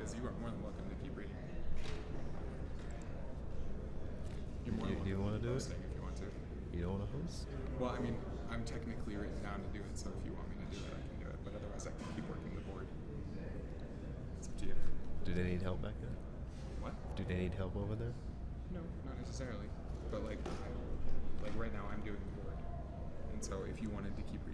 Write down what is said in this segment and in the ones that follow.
because you are more than welcome to keep reading. You're more Do you want to do it? If you want to. You don't want to host? Well, I mean, I'm technically written down to do it, so if you want me to do it, I can do it. But otherwise, I can keep working the board. It's up to you. Do they need help back there? What? Do they need help over there? No, not necessarily. But like right now, I'm doing the board, and so if you wanted to keep reading.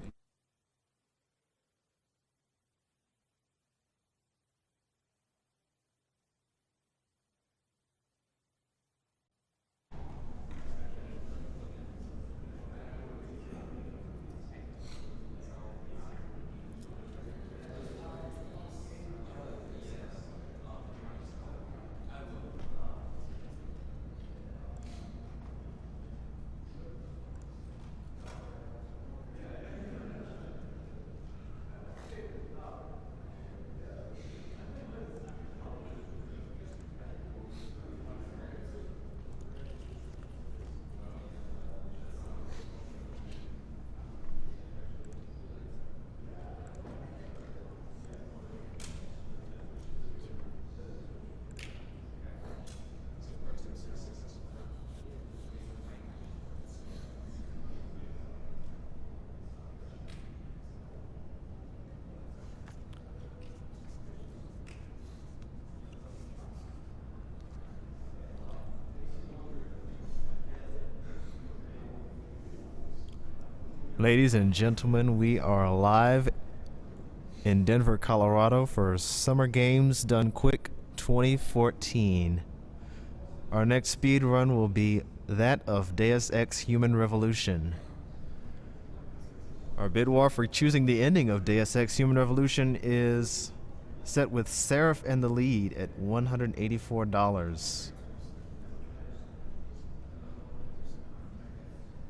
Ladies and gentlemen, we are live in Denver, Colorado for Summer Games Done Quick 2014. Our next speed run will be that of Deus Ex Human Revolution. Our bid war for choosing the ending of Deus Ex Human Revolution is set with Seraph in the lead at $184.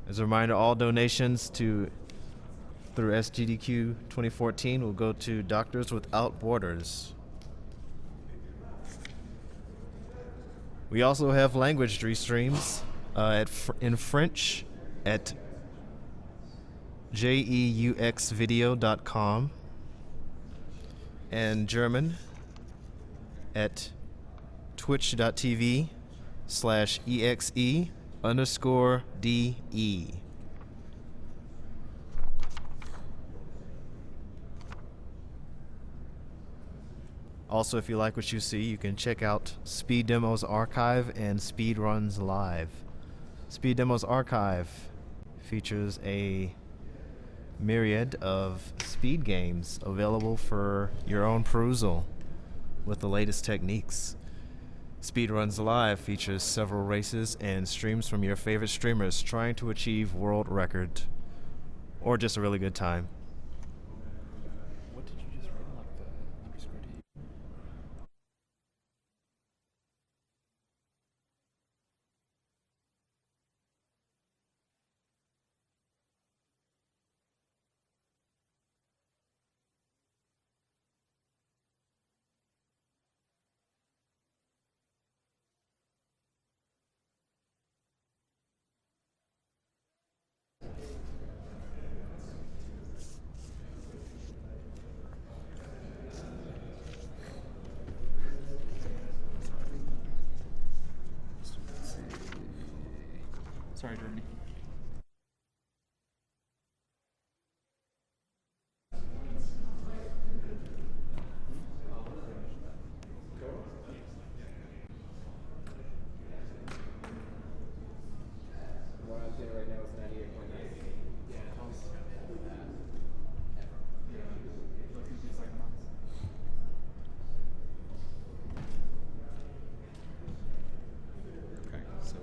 As a reminder, all donations through SGDQ 2014 will go to Doctors Without Borders. We also have language restreams in French at jeuxvideo.com and German at twitch.tv/exe_DE. Also, if you like what you see, you can check out Speed Demos Archive and Speedruns Live. Speed Demos Archive features a myriad of speed games available for your own perusal with the latest techniques. Speedruns Live features several races and streams from your favorite streamers trying to achieve world record or just a really good time. What did you just write like the underscore D? Sorry, Germany. What I'm saying right now is 98.9. Okay, so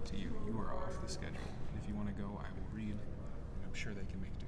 to you. You are off the schedule. And if you want to go, I will read, and I'm sure they can make do.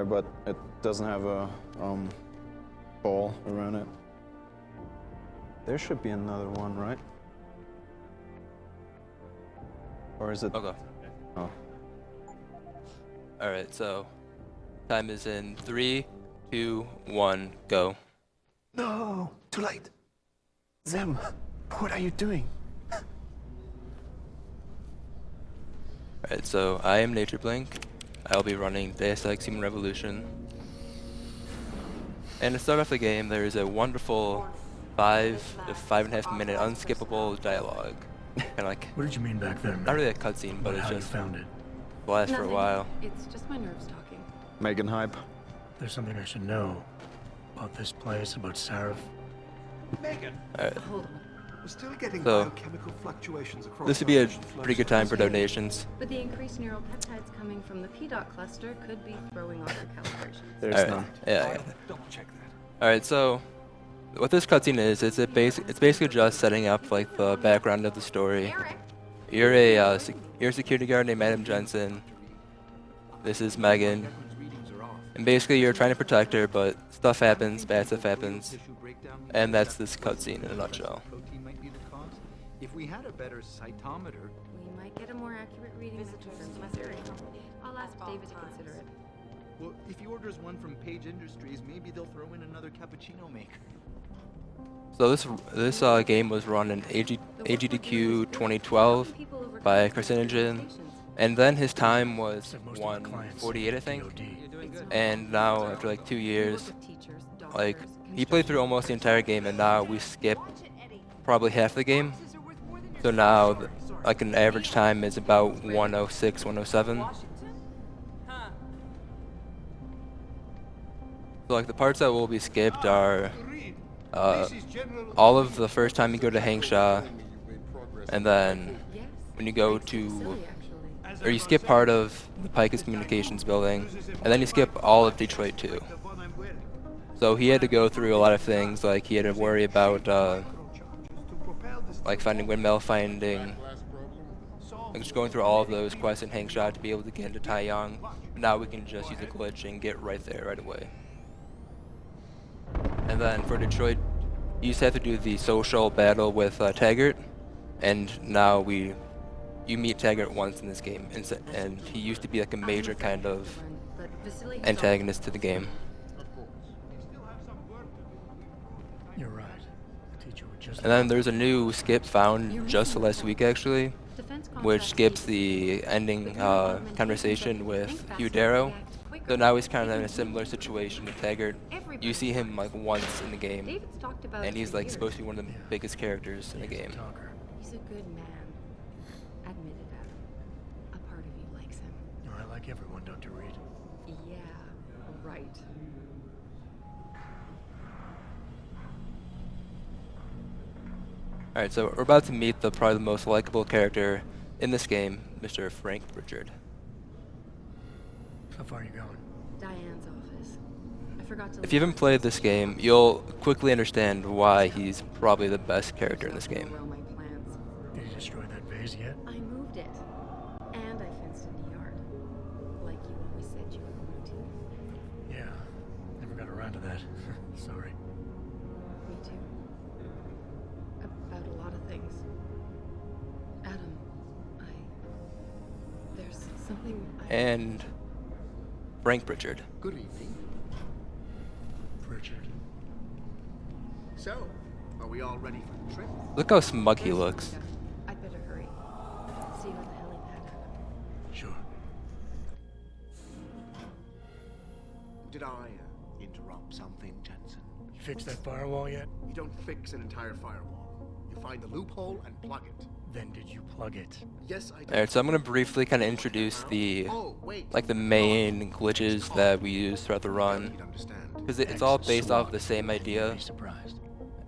But it doesn't have a ball around it. There should be another one, right? Or is it? Okay. Oh. All right. So, time is in 3, 2, 1, go. No! Too late! Zem, what are you doing? All right. So I am Nature Blink. I'll be running Deus Ex Human Revolution. And to start off the game, there is a wonderful 5 to 5.5 minute unskippable dialogue. Kind of like, What did you mean back there, not really a cutscene, but it's how you just found it? lasts for a Nothing. while. It's just my nerves talking. Megan hype. There's something I should know about this place, about Sarah. Megan, Alright. Hold on. we're still getting So, biochemical fluctuations across. This would be a our vision pretty good flow time for cells. donations. But the increased neural peptides coming from the PDOT cluster could be throwing off your calibrations. There's Alright. none. Yeah. Double check that. Alright, so what this cutscene is it's basically just setting up like the background of the story. You're a security guard named Madam Jensen. This is Megan. And basically you're trying to protect her, but stuff happens, bad stuff happens. And that's this cutscene in a nutshell. Protein might be the cause. If we had a better cytometer, We might get a more accurate reading of confirms my theory. I'll ask David to consider it. well, if he orders one from Page Industries, maybe they'll throw in another cappuccino maker. So this game was run in SGDQ2012 by Carcinogen, and then his time was Said most of our clients 148, I think. DOD. And now after like 2 years, Teachers, like doctors, he played through almost the entire game, and now we skipped probably half the game. So now like an average time is about 106, 107. So like the parts that will be skipped are all of the first time you go to Hangsha, and then Yes. when you go It's too to, silly, actually. or you skip part of the Picus Communications building, and then you skip all of Detroit too. So he had to go through a lot of things, like he had to worry about like finding windmill, like just going through all of those quests in Hangsha to be able to get into Taiyang. Now we can just use a glitch and get right there right away. And then for Detroit, you used to have to do the social battle with Taggart, and now you meet Taggart once in this game, and he used to be like a major kind of But Vasily has antagonist to the game. You're right. The teacher would just. And then there's a new skip found just last week actually, defense which contracts skips need- the ending but new development conversation means that with they think Hugh faster, Darrow. react quicker. So now he's kind of They in a can similar do situation with Taggart. Everybody You see him does. like once in the game, David's talked about and it he's for like years. supposed to be one of the biggest characters in the He's a game. talker. He's a good man. Admit it, Adam. A part of you likes him. No, I like everyone, Dr. Reed. Yeah, right. Alright, so we're about to meet probably the most likable character in this game, Mr. Frank Richard. How far are you going? Diane's office. I forgot to. If you haven't played this game, you'll quickly understand why he's probably the best character in this game. My plans. Did you destroy that vase yet? I moved it, and I fenced in the yard, like you always said you were going to. Yeah. Never got around to that. Sorry. Me too. About a lot of things. Adam, there's something And Frank Pritchard. Good evening. Pritchard. So, are we all ready for the trip? Look how smug he looks. I'd better hurry. See you at the helipad, Adam. Sure. Did I interrupt something, Jensen? You fixed that firewall yet? You don't fix an entire firewall. You find the loophole and plug it. Then did you plug it? Yes, I did. Alright, so I'm gonna briefly kind of introduce the Oh, wait. like the main glitches that we use throughout the run, You'd understand. because it's all based off the same idea. Be surprised.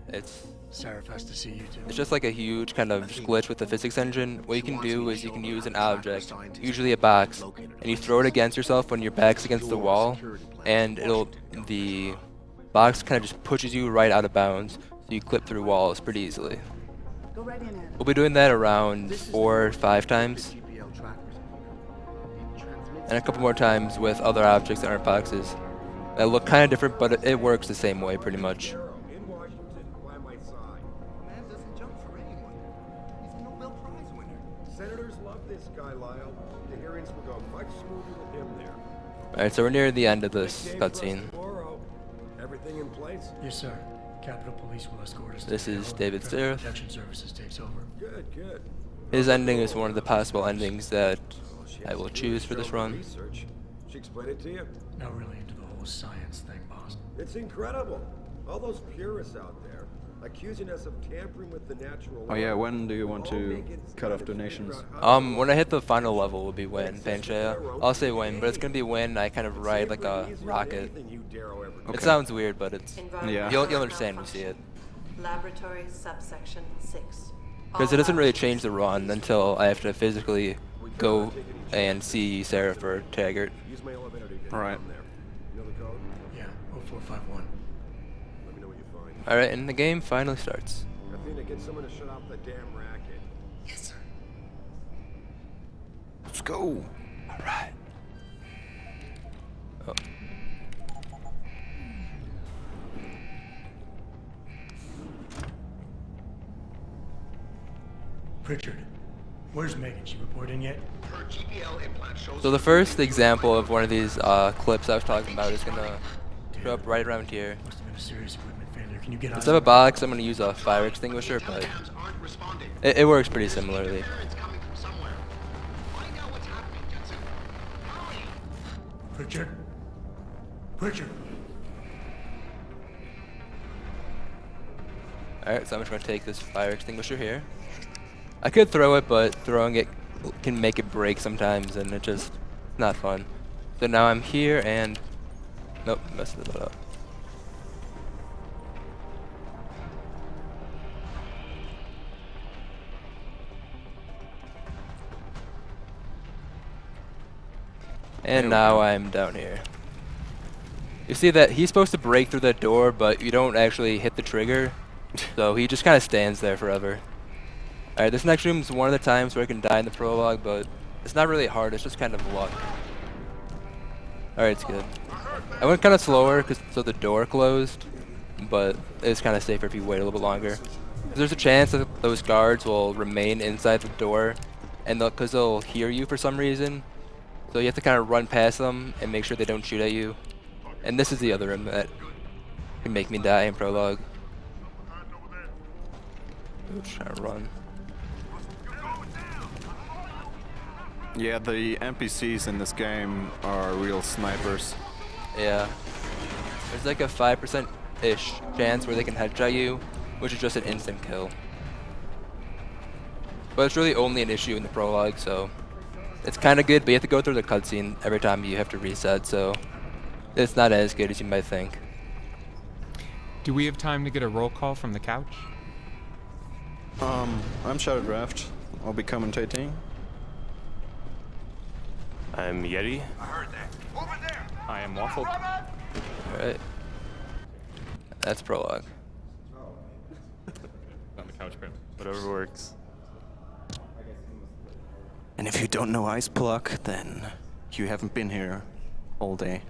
It's Sarah has to see you too. It's just like a huge kind of just glitch with the physics engine. What you can do is you can use an object, usually a box, and you throw it against yourself when your back's against the wall, and the box kind of just pushes you right out of bounds, so you clip through walls pretty easily. Go right in, Adam. We'll be doing that around 4 or 5 times, GPL trackers. It transmits and a couple more times with other objects that aren't boxes. That look kind of different, but it works the same way pretty much. In Washington, by my side. Man doesn't jump for anyone. He's a Nobel Prize winner. Senators love this guy, Lyle. The hearings will go much smoother with him there. Alright, so we're near the end of this Game for us cutscene. tomorrow. Everything in place? Yes, sir. Capitol Police will escort us. to This the is hill. David Federal Seraph. Protection Services takes over. Good, good. His ending is one of the possible endings that I will choose for this run. Research. She explained it to you? Not really into the whole science thing, boss. It's incredible. All those purists out there accusing us of tampering with the natural Oh yeah, order. when do you want All to making cut off scientific donations? figure out how When I hit the final level will be when, Panchea. I'll say when, but it's gonna be when I kind of ride like a easier than rocket. anything you Darrow ever did. It sounds weird, but it's Yeah. you'll understand when you see it. Laboratory subsection 6. Because it doesn't really change the run until I have to physically go and see Sarah for Taggart. Use my elevator to get Alright. down there. You know the code? Yeah, 0451. Let me know what you find. Alright, and the game finally starts. Athena, get someone to shut off the damn racket. Yes, sir. Let's go. Alright. Oh. Pritchard, where's Megan? She report in yet? Her GPL implant shows. So the first example of one of these clips I was talking about is gonna show up right around here. Must have been a serious equipment failure. Can you get Instead of a box, I'm gonna use a fire extinguisher, but aren't responding. it works pretty similarly. It's coming from somewhere. Find out what's happening, Jensen. Hurry! Pritchard? Pritchard! Alright, so I'm just gonna take this fire extinguisher here. I could throw it, but throwing it can make it break sometimes, and it just not fun. So now I'm here, and nope, messed it up. And now I'm down here. You see that he's supposed to break through that door, but you don't actually hit the trigger, so he just kind of stands there forever. Alright, this next room is one of the times where I can die in the prologue, but it's not really hard, it's just kind of luck. Alright, it's good. I went kind of slower so the door closed, but it's kind of safer if you wait a little bit longer. 'Cause there's a chance that those guards will remain inside the door, and because they'll hear you for some reason, so you have to kind of run past them and make sure they don't shoot at you. And this is the other room that can make me die in prologue. I'm just trying to run. Yeah, the NPCs in this game are real snipers. Yeah. There's like a 5%-ish chance where they can headshot you, which is just an instant kill. But it's really only an issue in the prologue, so it's kind of good, but you have to go through the cutscene every time you have to reset, so it's not as good as you might think. Do we have time to get a roll call from the couch? I'm Shadow Draft. I'll be commentating. I'm Yeti. I am Waffle. Alright. That's prologue. On the couch, bro. Whatever works. And if you don't know Ice Pluck, then you haven't been here all day.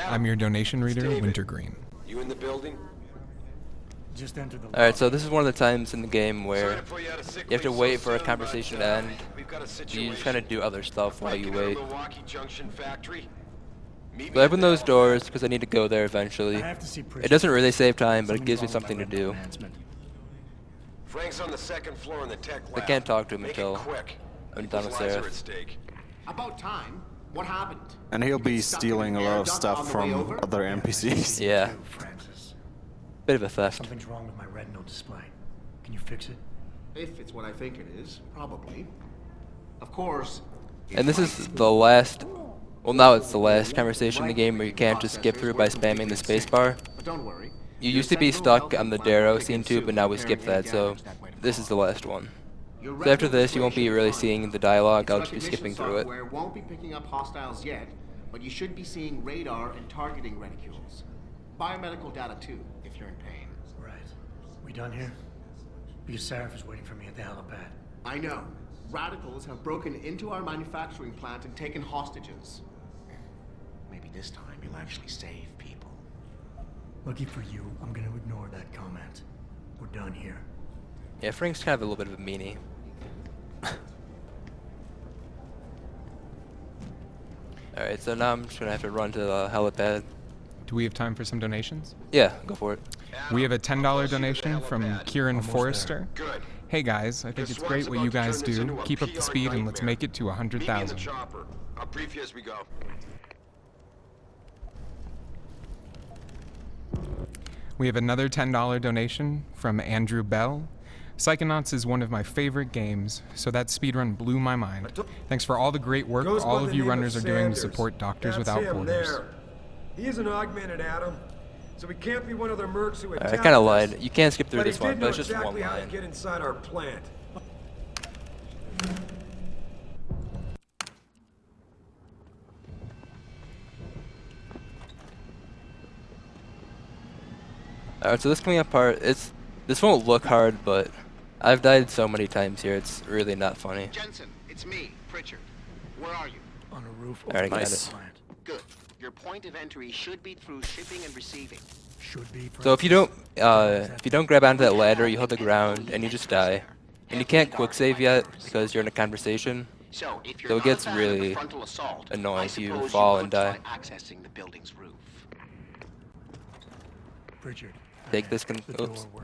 I'm your donation reader, Wintergreen. You in the building? Just enter the Alright, so this is one of the times in the game where you have to wait for a conversation to end. You just kind of do other stuff while you wait. So I open those doors because I need to go there eventually. It doesn't really save time, but it gives me something to do. Frank's on the second floor in the tech lab. I can't talk to him until I'm done with Seraph. About time. What happened? And he'll be stealing a lot of stuff from other NPCs. Yeah. Bit of a theft. Something's wrong with my retinal display. Can you fix it? If it's what I think it is, probably. Of course. And this is the last, well now it's the last conversation in the game where you can't just skip through by spamming the spacebar. But don't worry. You used to be stuck on the Darrow scene too, but now we skipped that, so this is the last one. So after this, you won't be really seeing the dialogue, I'll just be skipping through it. Won't be picking up hostiles yet, but you should be seeing radar and targeting reticules. Biomedical data too, if you're in pain. Right. We done here? Because Seraph is waiting for me at the helipad. I know. Radicals have broken into our manufacturing plant and taken hostages. Maybe this time you'll actually save people. Lucky for you, I'm gonna ignore that comment. We're done here. Yeah, Frank's kind of a little bit of a meanie. Alright, so now I'm just gonna have to run to the helipad. Do we have time for some donations? Yeah, go for it. We have a $10 donation from Kieran Forrester. Hey guys, I think it's great what you guys do. Keep up the speed and let's make it to 100,000. I'll brief you as we go. We have another $10 donation from Andrew Bell. Psychonauts is one of my favorite games, so that speedrun blew my mind. Thanks for all the great work all of you runners are doing to support Doctors Without Borders. He is an augmented Atom, so he can't be one of the mercs who attacked I kind of us. lied. You can't skip through this one, but it's just exactly one how to line. get inside our plant. Alright, so this coming up part, this won't look hard, but I've died so many times here, it's really not funny. Jensen, it's me, Pritchard. Where are you? On a roof Alright, over got the it. plant. Good. Your point of entry should be through shipping and receiving. Should be. So if you don't grab onto that ladder, you hold the ground and you just die. And you can't quick save yet because you're in a conversation. So if you're So it not gets a fan of the really frontal assault, annoying I if you suppose fall could and die. try accessing the building's roof. Pritchard. Take this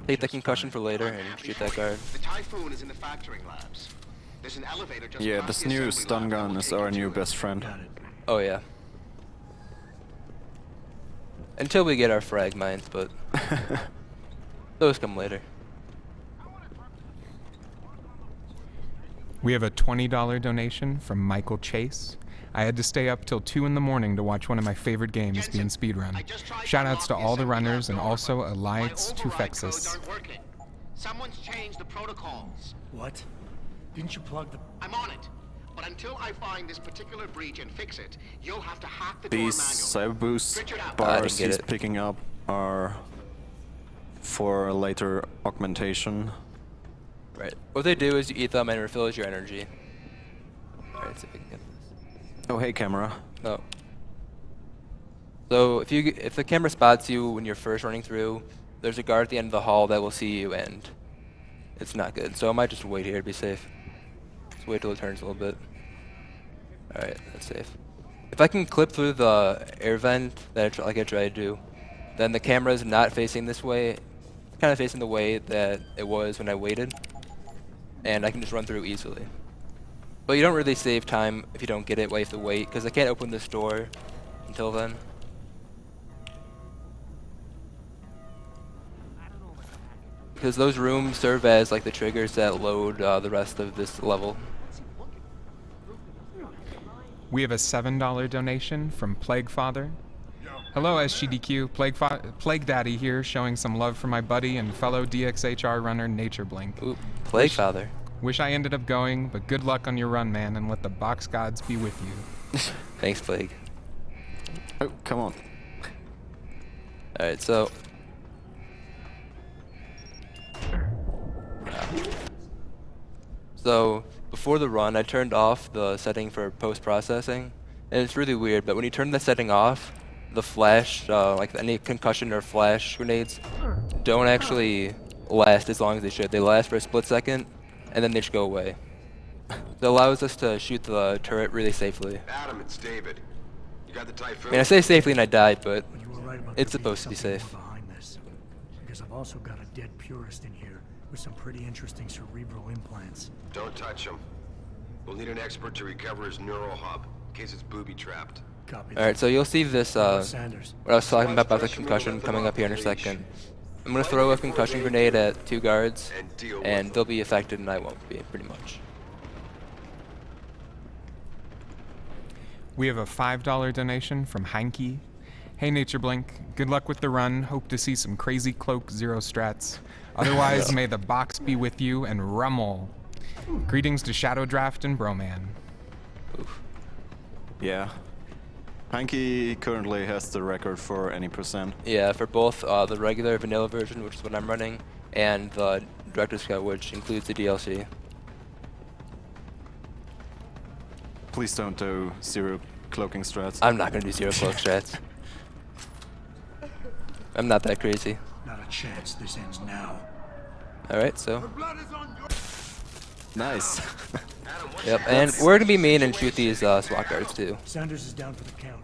take the concussion for later and shoot that guard. The Typhoon is in the factoring labs. There's an elevator just Yeah, past this the new assembly stun lab that gun will is take our you new to it. best friend. Got it. Oh yeah. Until we get our frag mines, but those come later. We have a $20 donation from Michael Chase. I had to stay up till 2 in the morning to watch one of my favorite games being speedrun. Shoutouts to all the runners and also Alliance to Fexus. Someone's changed the protocols. What? Didn't you plug the... I'm on it. But until I find this particular breach and fix it, you'll have to hack the door These manually. cyber boost Pritchard out. bars get he's it. picking up are for later augmentation. Right. What they do is you eat them and it refills your energy. Alright, see if we can get this. Oh, hey, camera. No. So if the camera spots you when you're first running through, there's a guard at the end of the hall that will see you and it's not good. So I might just wait here to be safe. Just wait till it turns a little bit. Alright, that's safe. If I can clip through the air vent like I tried to, then the camera is not facing this way. It's kind of facing the way that it was when I waited. And I can just run through easily. But you don't really save time if you don't get it while you have to wait, because I can't open this door until then. Because those rooms serve as like the triggers that load the rest of this level. We have a $7 donation from Plague Father. Hello SGDQ, Plague Daddy here, showing some love for my buddy and fellow DXHR runner Nature Blink. Ooh, Plague Father. Wish I ended up going, but good luck on your run, man, and let the box gods be with you. Thanks, Plague. Oh, come on. Alright, so... So, before the run, I turned off the setting for post-processing, and it's really weird, but when you turn the setting off, the flash, like any concussion or flash grenades, don't actually last as long as they should. They last for a split second, and then they just go away. It allows us to shoot the turret really safely. Adam, it's David. You got the Typhoon? I mean, I say safely and I died, but You were right about it's there being supposed to be something safe. more behind this. Because I've also got a dead purist in here with some pretty interesting cerebral implants. Don't touch him. We'll need an expert to recover his neural hub, in case it's booby-trapped. Copy. Alright, so you'll see this, Sanders. what I was talking about the concussion coming up here in a second. I'm going to throw a concussion grenade at 2 guards, and they'll be affected and I won't be, pretty much. We have a $5 donation from Heinke. Hey Nature Blink, good luck with the run. Hope to see some crazy cloak zero strats. Otherwise, may the box be with you and rummel. Greetings to Shadow Draft and Broman. Oof. Yeah. Hanky currently has the record for any percent. Yeah, for both the regular vanilla version, which is what I'm running, and the Director's Cut, which includes the DLC. Please don't do zero cloaking strats. I'm not going to do zero cloak strats. I'm not that crazy. Not a chance this ends now. Alright, so. Nice. Yep, and we're going to be mean and shoot these SWAT guards too. Sanders is down for the count.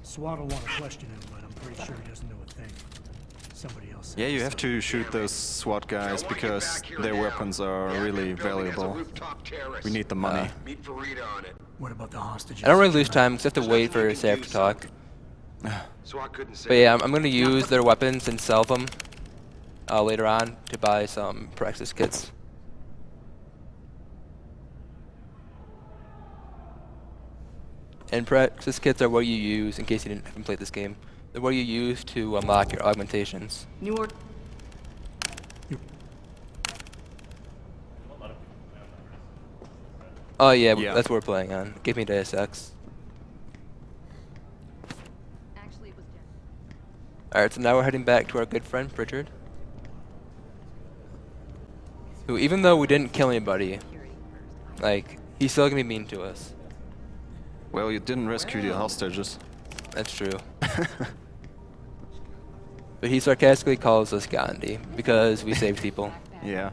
SWAT will want to question him, but I'm pretty sure he doesn't know a thing. Somebody else. Yeah, you have to shoot those SWAT guys because their weapons are really valuable. We need the money. Meet Farida on it. What about the hostages? I don't really lose time because I have to wait for Sarah to talk. SWAT couldn't say. But yeah, I'm going to use their weapons and sell them later on to buy some Praxis kits. And Praxis kits are what you use, in case you haven't played this game, they're what you use to unlock your augmentations. New York. Oh yeah, Yeah. that's what we're playing on. Give me Deus Ex. Actually, it was Jen. Alright, so now we're heading back to our good friend Pritchard. Who, even though we didn't kill anybody, like, he's still gonna be mean to us. Well, you didn't rescue the hostages. That's true. But he sarcastically calls us Gandhi because we saved people. Yeah.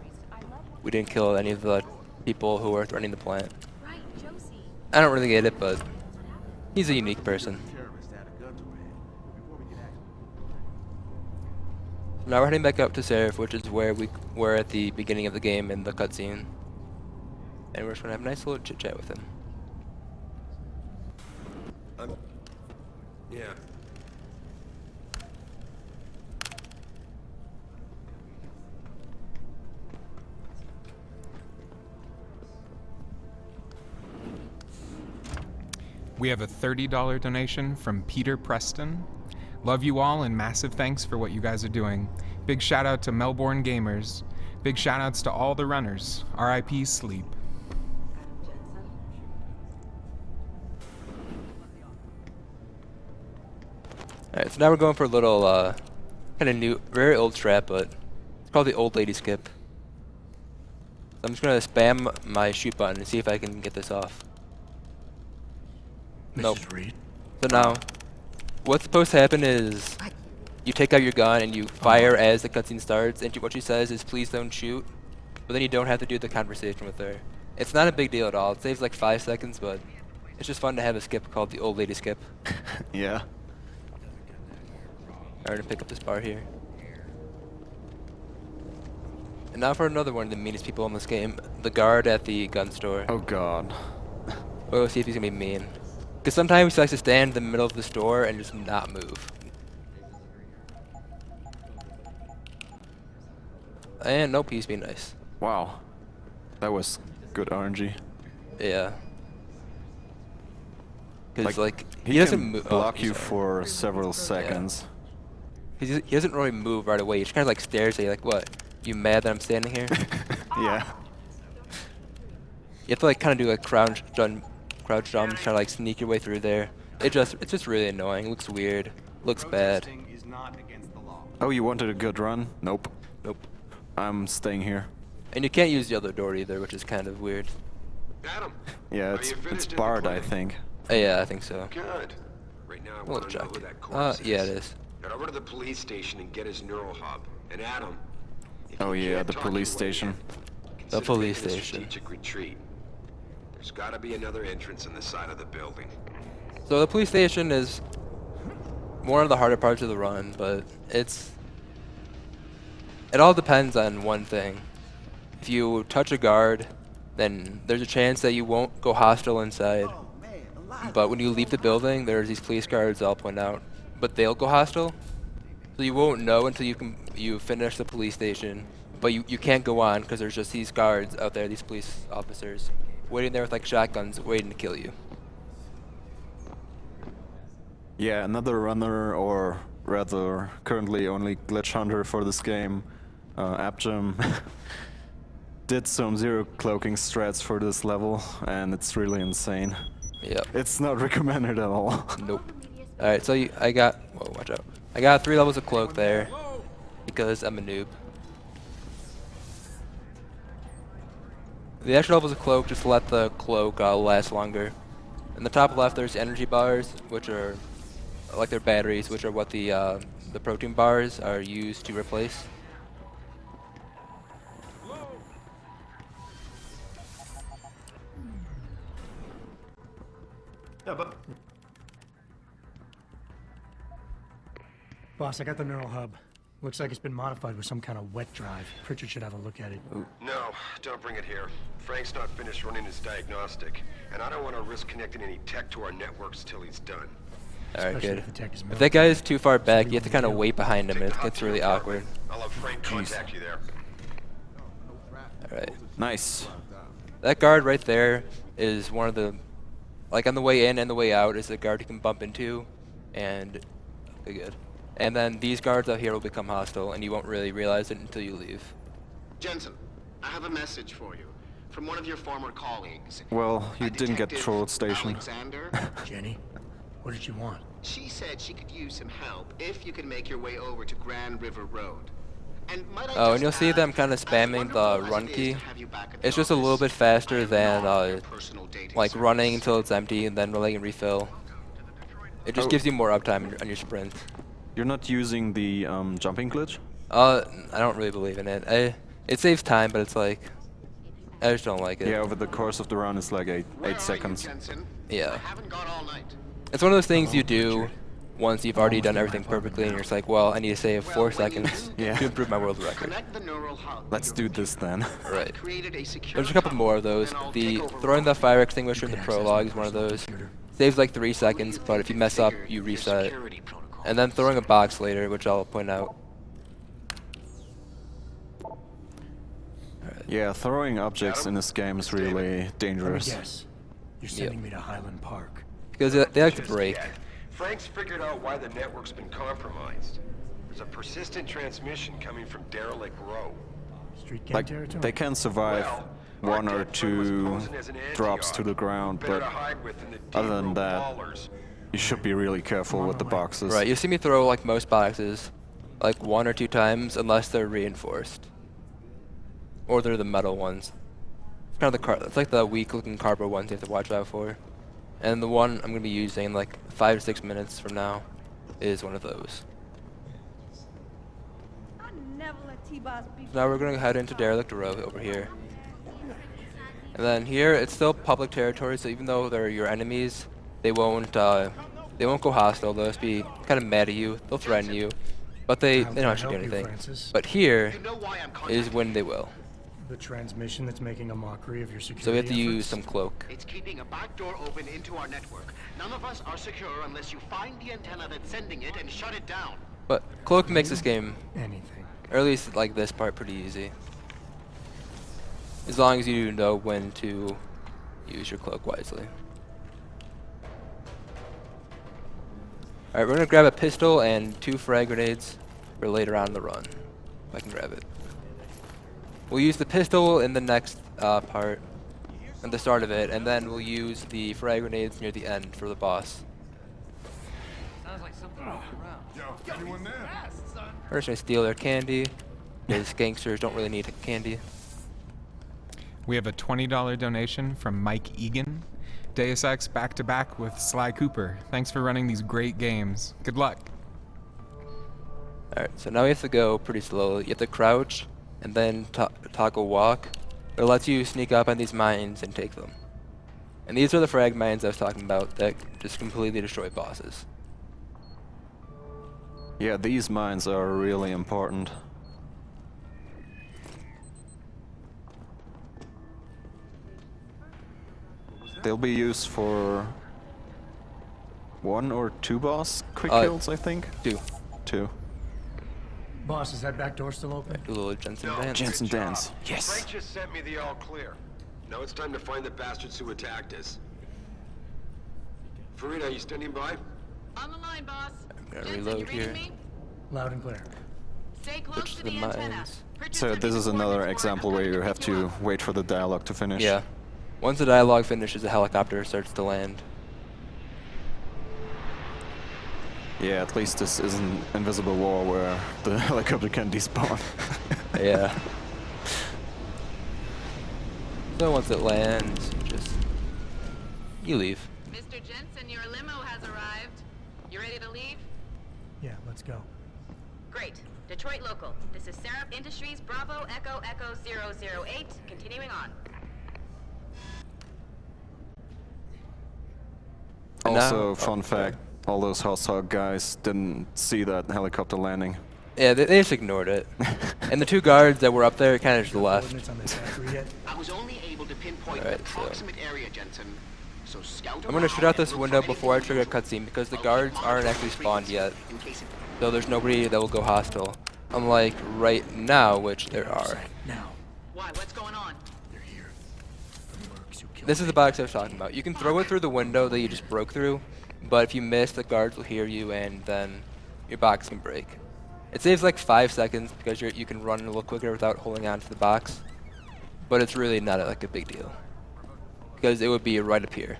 We didn't kill any of the people who were threatening the plant. Right, Josie. I don't really get it, but he's a unique person. Now we're heading back up to Seraph, which is where we were at the beginning of the game in the cutscene. And we're just gonna have a nice little chit chat with him. Yeah. We have a $30 donation from Peter Preston. Love you all and massive thanks for what you guys are doing. Big shout out to Melbourne Gamers. Big shout outs to all the runners. RIP Sleep. Alright, so now we're going for a little, kind of new, very old strat, but it's called the old lady skip. So I'm just gonna spam my shoot button and see if I can get this off. Nope. Mrs. Reed? So now, what's supposed to happen is you take out your gun and you fire as the cutscene starts, and what she says is, please don't shoot, but then you don't have to do the conversation with her. It's not a big deal at all. It saves like 5 seconds, but it's just fun to have a skip called the old lady skip. Yeah. Alright, to pick up this bar here. And now for another one of the meanest people in this game, the guard at the gun store. Oh god. We'll see if he's gonna be mean. Because sometimes he likes to stand in the middle of the store and just not move. And nope, he's being nice. Wow. That was good RNG. Yeah. Because like he he doesn't can move. block you for several seconds. He doesn't really move right away. He just kind of like stares at you like, what? You mad that I'm standing here? Yeah. You have to like kind of do like crouch jumps, try to like sneak your way through there. It's just really annoying. It looks weird. Looks bad. Oh, you wanted a good run? Nope. Nope. I'm staying here. And you can't use the other door either, which is kind of weird. Adam. Yeah, it's barred, I think. Yeah, I think so. Good. Right now I We'll want to know check. who that corpse Yeah, is. it is. Get over to the police station and get his neural hub. And Adam. if Oh you yeah, can't the talk police your way station. in, The consider police taking a station. strategic retreat. There's got to be another entrance on the side of the building. So the police station is one of the harder parts of the run, but it all depends on one thing. If you touch a guard, then there's a chance that you won't go hostile inside. But when you leave the building, there's these police guards I'll point out, but they'll go hostile. So you won't know until you finish the police station, but you can't go on because there's just these guards out there, these police officers, waiting there with like shotguns, waiting to kill you. Yeah, another runner, or rather, currently only glitch hunter for this game, Abjam, did some zero cloaking strats for this level, and it's really insane. Yep. It's not recommended at all. Nope. Alright, so I got, whoa, watch out. I got 3 levels of cloak there, because I'm a noob. The extra levels of cloak just let the cloak last longer. In the top left, there's energy bars, which are like their batteries, which are what the protein bars are used to replace. Yeah, but Boss, I got the neural hub. Looks like it's been modified with some kind of wet drive. Pritchard should have a look at it. No, don't bring it here. Frank's not finished running his diagnostic, and I don't want to risk connecting any tech to our networks till he's done. Alright, Especially good. if the tech is If that guy is too far back, you have to kind of wait behind him, and it gets really awkward. I'll have Frank contact you there. Alright. Nice. That guard right there is one of the, like on the way in and the way out is the guard you can bump into, and okay, good. And then these guards out here will become hostile, and you won't really realize it until you leave. Jensen, I have a message for you from one of your former colleagues. Well, you didn't get Detective trolled station. Alexander. Jenny, what did she want? She said she could use some help if you can make your way over to Grand River Road. And might I Oh, and just you'll see add, them kind of as spamming wonderful the as run it is key. to have you back at the It's just a little office, bit faster I am than not your personal dating like service. running until it's empty and then letting it refill. It just Oh. gives you more uptime on your sprint. You're not using the jumping glitch? I don't really believe in it. It saves time, but it's like, I just don't like it. Yeah, over the course of the run, it's like 8 Where are you, seconds. Jensen? Yeah. I haven't got all night. It's one of those things you do once you've already done everything perfectly, and you're just like, well, I need to save 4 seconds Yeah. to improve my world record. Connect the neural hub. Let's do this then. Right. Created a secure There's a couple tunnel, more of those. and I'll The take over throwing the fire extinguisher in the You can access prologue my is one of personal those. computer. Saves like 3 seconds, but if you mess up, you reset. security protocol. And then throwing a box later, which I'll point out. Yeah, throwing objects in this game is really Let me dangerous. guess. You're sending me to Highland Park. Because they like to Just break. yet. Frank's figured out why the network's been compromised. There's a persistent transmission coming from Derelict Row. Street gang Like, territory? they can survive Well, one our or dead friend was 2 posing as an drops to anti-op. the ground, Better but to hide with than the other than deep-row that, ballers. you should be really careful with the boxes. Right, you see me throw like most boxes, like 1 or 2 times, unless they're reinforced. Or they're the metal ones. It's kind of it's like the weak-looking cardboard ones you have to watch out for. And the one I'm gonna be using like 5 to 6 minutes from now is one of those. Now we're gonna head into Derelict Row over here. And then here it's still public territory, so even though they're your enemies, they won't go hostile. They'll just be kind of mad at you. They'll threaten you, but they don't actually do anything. But here You know why I'm is contacting when they you. will. The transmission that's making a mockery of your security So we have to use efforts? some cloak. It's keeping a back door open into our network. None of us are secure unless you find the antenna that's sending it and shut it down. But cloak makes this game, Anything. or at least like this part, pretty easy. As long as you know when to use your cloak wisely. Alright, we're gonna grab a pistol and 2 frag grenades for later on in the run. If I can grab it. We'll use the pistol in the next part, at the start of it, and then we'll use the frag grenades near the end for the boss. Sounds like something around. Yo, anyone there? We're just gonna steal their candy, because gangsters don't really need candy. We have a $20 donation from Mike Egan. Deus Ex back-to-back with Sly Cooper. Thanks for running these great games. Good luck. Alright, so now we have to go pretty slowly. You have to crouch, and then toggle walk. It lets you sneak up on these mines and take them. And these are the frag mines I was talking about that just completely destroy bosses. Yeah, these mines are really important. They'll be used for 1 or 2 boss quick kills, I think. 2. 2. Boss, is that back door still open? Do a little Jensen No, dance. Jensen good job. dance. Yes. Frank just sent me the all clear. Now it's time to find the bastards who attacked us. Farida, you standing by? On the line, boss. I'm gonna Jensen, reload you reading here. me? Loud and clear. Stay close Switch to to the the antenna. mines. So this is another example where you have to wait for the dialogue to finish. Yeah. Once the dialogue finishes, the helicopter starts to land. Yeah, at least this isn't invisible wall where the helicopter can despawn. Yeah. So once it lands, you leave. Mr. Jensen, your limo has arrived. You ready to leave? Yeah, let's go. Great. Detroit local. This is Syrup Industries Bravo Echo Echo 008. Continuing on. Also, Now- fun fact, all those hostile guys didn't see that helicopter landing. Yeah, they just ignored it. And the 2 guards that were up there kind of just left. Coordinates on this factory yet? I was only able to pinpoint Alright, the so- approximate area, Jensen. So scout I'm gonna shoot out this window before I trigger a cutscene because the guards aren't actually spawned yet. So there's nobody that will go hostile. Unlike right now, which there are. Now. Why? What's going on? They're here. The mercs who killed This is the box I was talking about. You can throw it through the window that you just broke through, but if you miss, the guards will hear you and then your box can break. It saves like 5 seconds because you can run a little quicker without holding on to the box, but it's really not like a big deal because it would be right up here.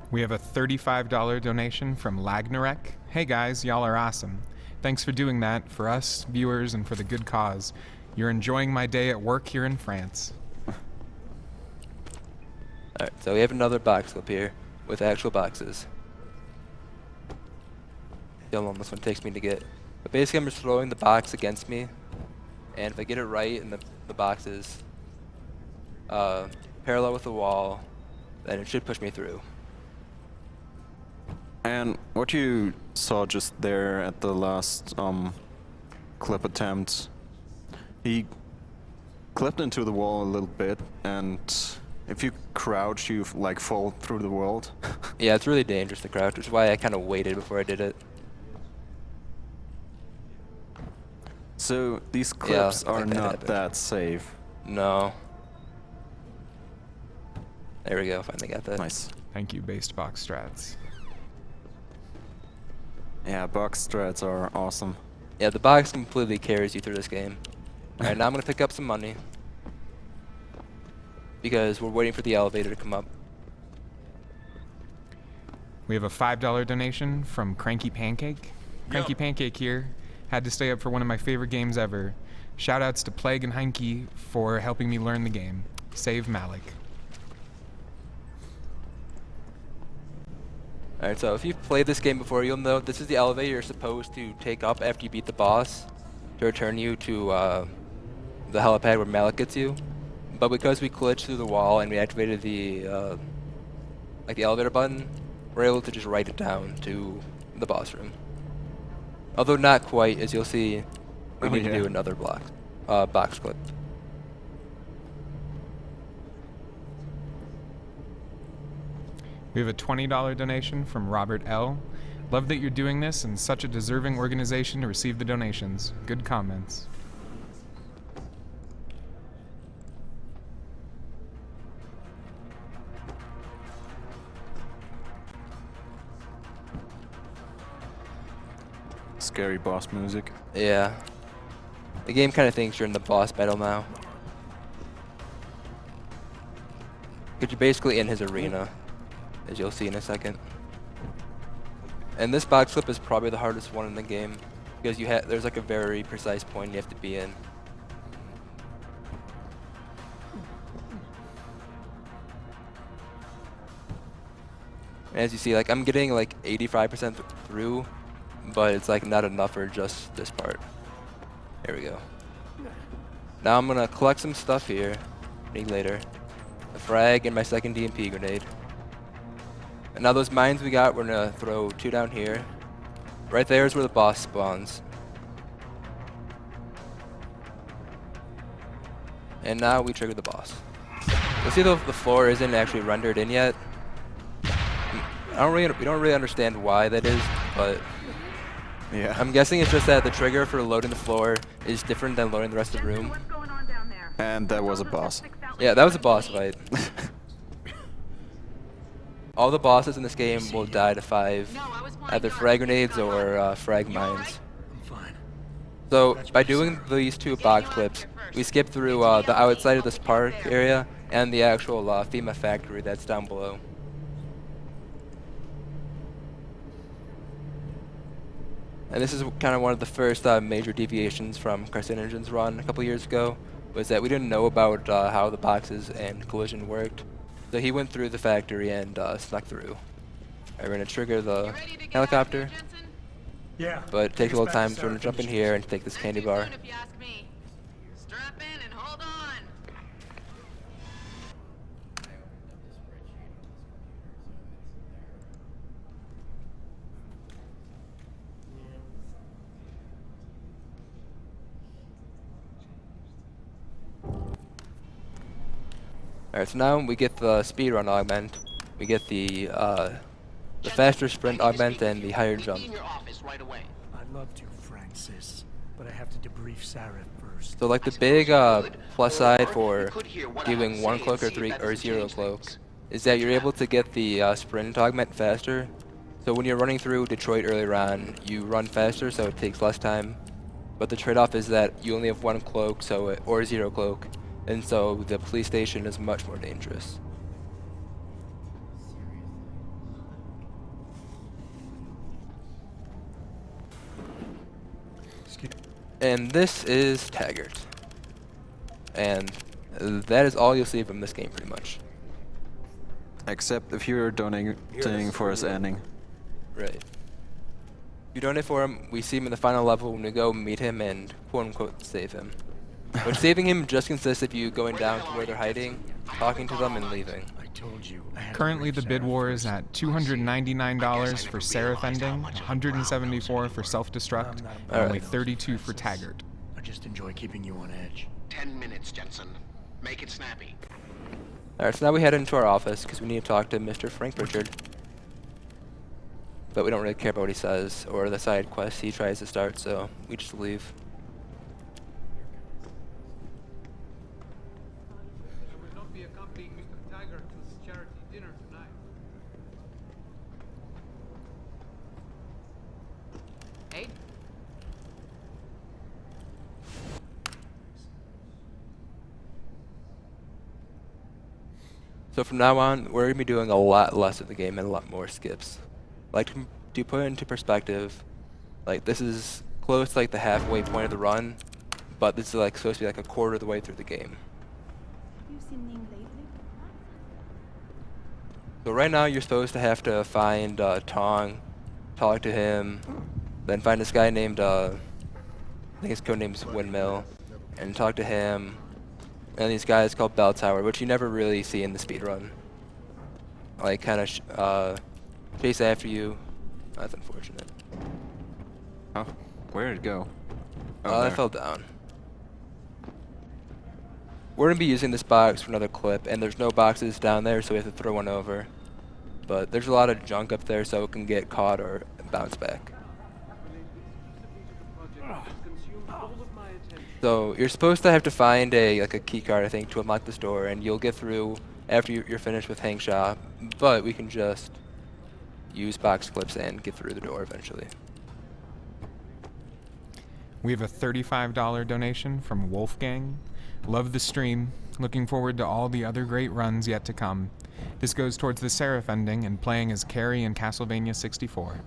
We have a $35 donation from Lagnarek. Hey guys, y'all are awesome. Thanks for doing that for us, viewers, and for the good cause. You're enjoying my day at work here in France. Alright, so we have another box up here with actual boxes. See how long this one takes me to get. But basically I'm just throwing the box against me, and if I get it right and the box is parallel with the wall, then it should push me through. And what you saw just there at the last clip attempt, he clipped into the wall a little bit, and if you crouch, you like fall through the world. Yeah, it's really dangerous to crouch, which is why I kind of waited before I did it. So these clips I are think that not happened. that safe. No. There we go, finally got that. Nice. Thank you, Based Box Strats. Yeah, box strats are awesome. Yeah, the box completely carries you through this game. Alright, now I'm gonna pick up some money because we're waiting for the elevator to come up. We have a $5 donation from Cranky Pancake. Cranky Pancake here. Had to stay up for one of my favorite games ever. Shoutouts to Plague and Heinke for helping me learn the game. Save Malik. Alright, so if you've played this game before, you'll know this is the elevator you're supposed to take up after you beat the boss to return you to the helipad where Malik gets you. But because we glitched through the wall and we activated the like the elevator button, we're able to just write it down to the boss room. Although not quite, as you'll see, we need to do another box clip. We have a $20 donation from Robert L. Love that you're doing this and such a deserving organization to receive the donations. Good comments. Scary boss music. Yeah. The game kind of thinks you're in the boss battle now. Because you're basically in his arena, as you'll see in a second. And this box clip is probably the hardest one in the game, because there's like a very precise point you have to be in. As you see, like I'm getting like 85% through, but it's like not enough for just this part. There we go. Now I'm gonna collect some stuff here. Need later. A frag and my second DMP grenade. And now those mines we got, we're gonna throw 2 down here. Right there is where the boss spawns. And now we trigger the boss. You'll see the floor isn't actually rendered in yet. We don't really understand why that is, but yeah, I'm guessing it's just that the trigger for loading the floor is different than loading the rest of the room. And that was a boss. Yeah, that was a boss fight. All the bosses in this game will die to 5, either frag grenades or frag mines. So by doing these 2 box clips, we skip through the outside of this park area and the actual FEMA factory that's down below. And this is kind of one of the first major deviations from Carcinogen's run a couple years ago, was that we didn't know about how the boxes and collision worked. So he went through the factory and snuck through. We're going to trigger the helicopter. Yeah. But it takes a little time, so we're going to jump in here and take this candy bar. Strap in and hold on. Alright, so now we get the speedrun augment, we get the faster sprint augment, and the higher jump. I'd love to, Francis, but I have to debrief Sarah first. So like the big plus side for doing 1 cloak or 0 cloak is that you're able to get the sprint augment faster. So when you're running through Detroit earlier on, you run faster, so it takes less time. But the trade-off is that you only have 1 cloak, or 0 cloak. And so the police station is much more dangerous. And this is Taggart. And that is all you'll see from this game pretty much. Except if you're donating for his ending. Right. If you donate for him, we see him in the final level when we go meet him and quote-unquote save him. Which saving him just consists of you going down to where they're hiding, talking to them, and leaving. Currently, the bid war is at $299 for Seraph ending, $174 for self-destruct, and only $32 for Taggart. I just enjoy keeping you on edge. 10 minutes, Jensen. Make it snappy. Alright, so now we head into our office because we need to talk to Mr. Frank Richard. But we don't really care about what he says or the side quest he tries to start, so we just leave. So from now on, we're going to be doing a lot less of the game and a lot more skips. Like, to put it into perspective, like this is close to like the halfway point of the run, but this is like supposed to be like a quarter of the way through the game. So right now you're supposed to have to find Tong, talk to him, then find this guy named, I think his codename's Windmill, and talk to him. And these guys called Bell Tower, which you never really see in the speedrun. Like, kind of chase after you. That's unfortunate. Oh, where did it go? Oh, that fell down. We're going to be using this box for another clip, and there's no boxes down there, so we have to throw one over. But there's a lot of junk up there, so it can get caught or bounce back. So you're supposed to have to find a key card, I think, to unlock this door, and you'll get through after you're finished with Hank Shaw. But we can just use box clips and get through the door eventually. We have a $35 donation from Wolfgang. Love the stream. Looking forward to all the other great runs yet to come. This goes towards the Seraph ending and playing as Carrie in Castlevania 64.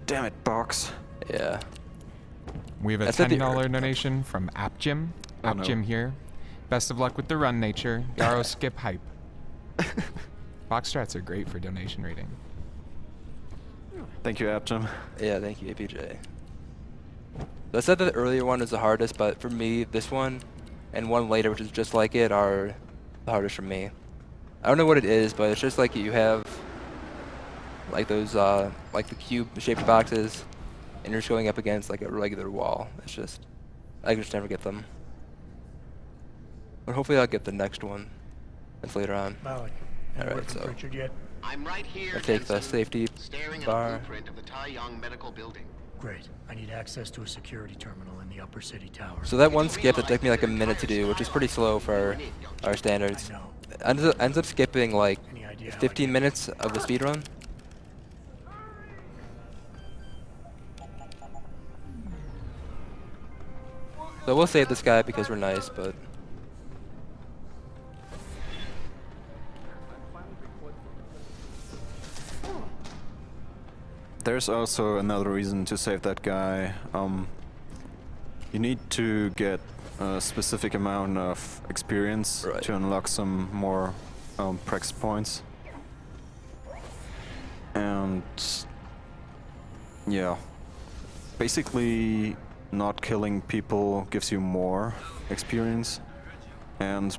Damn it, box. Yeah. We have a $10 donation from AppJim. Oh, no. AppJim here. Best of luck with the run, Nature. Garo skip hype. Box strats are great for donation rating. Thank you, AppJim. Yeah, thank you, APJ. I said that the earlier one is the hardest, but for me, this one and one later, which is just like it, are the hardest for me. I don't know what it is, but it's just like you have like those, like the cube-shaped boxes, and you're just going up against like a regular wall. It's just, I can just never get them. But hopefully I'll get the next one. That's later on. Malik, Alright, so Richard yet? I'm right here. I take the Jensen, safety staring bar. at a blueprint of the Tai Yong Medical Building. Great. I need access to a security terminal in the upper city tower. So that one skip that took me like a minute to do, which is pretty slow for our standards, ends up skipping like 15 minutes of the speed run. So we'll save this guy because we're nice, but There's also another reason to save that guy. You need to get a specific amount of experience to unlock some more prax points. And yeah, basically not killing people gives you more experience, and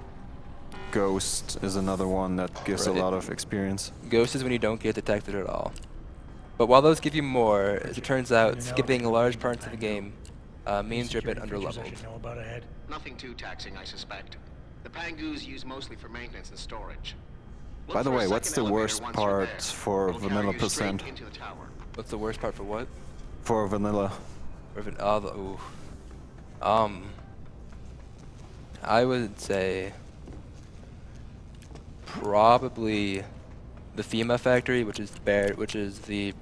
Ghost is another one that gives a lot of experience. Ghost is when you don't get detected at all. But while those give you more, as it turns out, skipping large parts of the game means you're a bit underleveled. Nothing too taxing, I suspect. The Pangus used mostly for maintenance and storage. By the way, what's the worst part for vanilla percent? What's the worst part for what? For vanilla. I would say probably the FEMA factory, which is the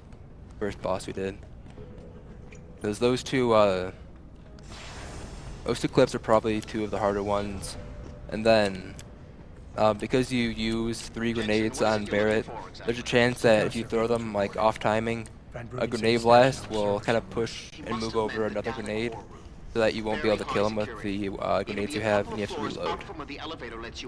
first boss we did. Because those two clips are probably two of the harder ones, and then because you use 3 grenades on Barrett, there's a chance that if you throw them like off timing, a grenade blast will kind of push and move over another grenade, so that you won't be able to kill him with the grenades you have, and you have to reload.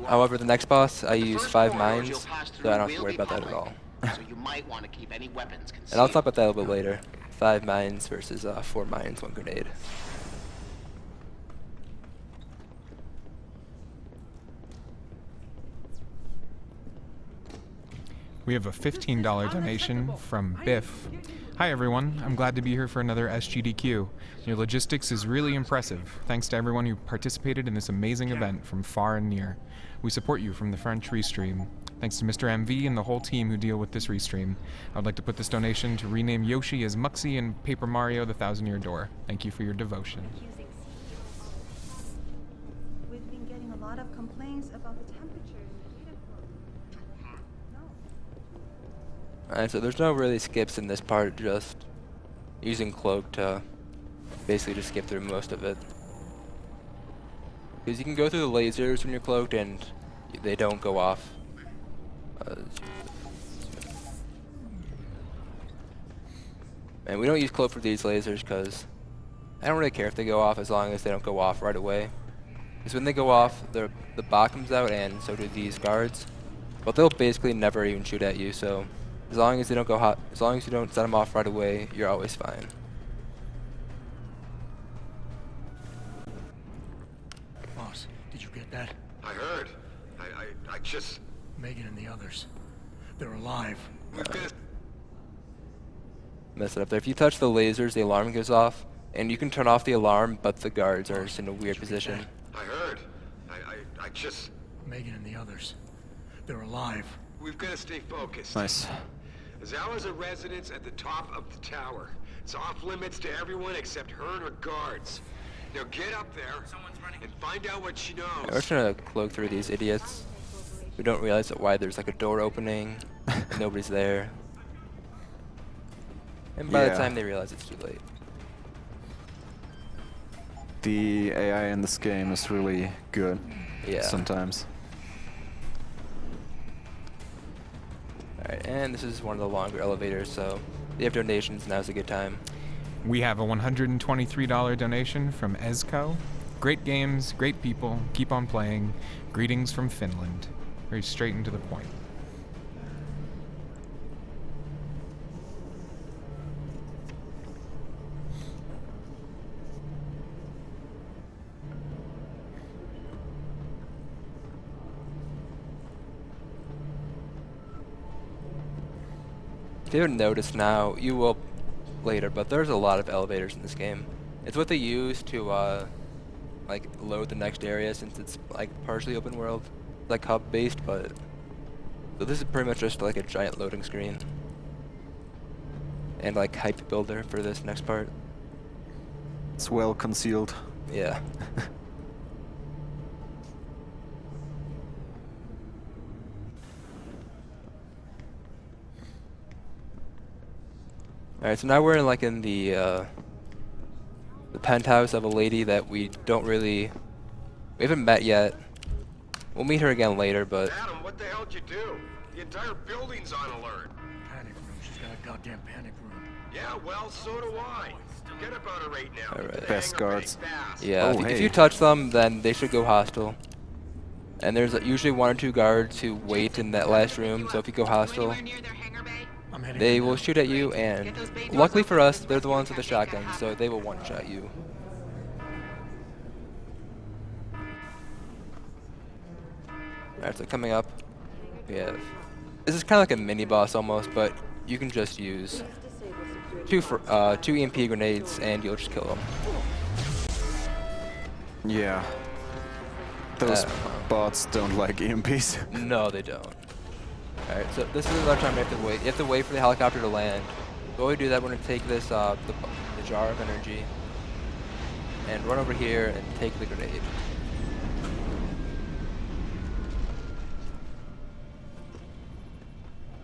However, the next boss, I use 5 mines, so I don't have to worry about that at all. And I'll talk about that a little bit later. 5 mines versus 4 mines, 1 grenade. We have a $15 donation from Biff. Hi everyone, I'm glad to be here for another SGDQ. Your logistics is really impressive. Thanks to everyone who participated in this amazing event from far and near. We support you from the French Restream. Thanks to Mr. MV and the whole team who deal with this restream. I would like to put this donation to rename Yoshi as Muxie in Paper Mario The Thousand Year Door. Thank you for your devotion. We've been getting a lot of complaints about the temperature in the data core. Alright, so there's no really skips in this part, just using Cloak to basically just skip through most of it. Because you can go through the lasers when you're cloaked and they don't go off. And we don't use Cloak for these lasers because I don't really care if they go off as long as they don't go off right away. Because when they go off, the bot comes out and so do these guards. But they'll basically never even shoot at you, so as long as they don't go hot, as long as you don't set them off right away, you're always fine. Boss, did you get that? I heard. I just... Megan and the others. They're alive. Mess it up there. If you touch the lasers, the alarm goes off, and you can turn off the alarm, but the guards are just in a weird position. I heard. I just... Megan and the others. They're alive. We've got to stay focused. Nice. There's hours of residence at the top of the tower. It's off limits to everyone except her and her guards. Now get up there and find out what she knows. We're trying to cloak through these idiots. We don't realize why there's like a door opening and nobody's there. And by the Yeah. time they realize it's too late. The AI in this game is really good. Yeah. Sometimes. Alright, and this is one of the longer elevators, so if you have donations, now's a good time. We have a $123 donation from Esco. Great games, great people, keep on playing. Greetings from Finland. Very straight and to the point. If you haven't noticed now, you will later, but there's a lot of elevators in this game. It's what they use to like load the next area, since it's like partially open world, like hub based, but so this is pretty much just like a giant loading screen and like hype builder for this next part. It's well concealed. Yeah. Alright, so now we're in like in the penthouse of a lady that we haven't met yet. We'll meet her again later, but Adam, what the hell'd you do? The entire building's on alert. Panic room. She's got a goddamn panic room. Yeah, well, so do I. Forget about her right now. Alright. Get the Best hang of it guards. fast. yeah, Oh, if hey. you touch them, then they should go hostile. And there's usually 1 or 2 guards who wait in that last room, so if you go hostile, I'm heading they in will now. shoot at you, and luckily for us, they're the ones with the shotgun, so they will one-shot you. Alright, so coming up, we have... This is kind of like a mini-boss almost, but you can just use 2 EMP grenades, and you'll just kill them. Yeah. Those bots don't like EMPs. No, they don't. Alright, so this is another time you have to wait. You have to wait for the helicopter to land. While we do that, we're going to take this, the jar of energy, and run over here and take the grenade.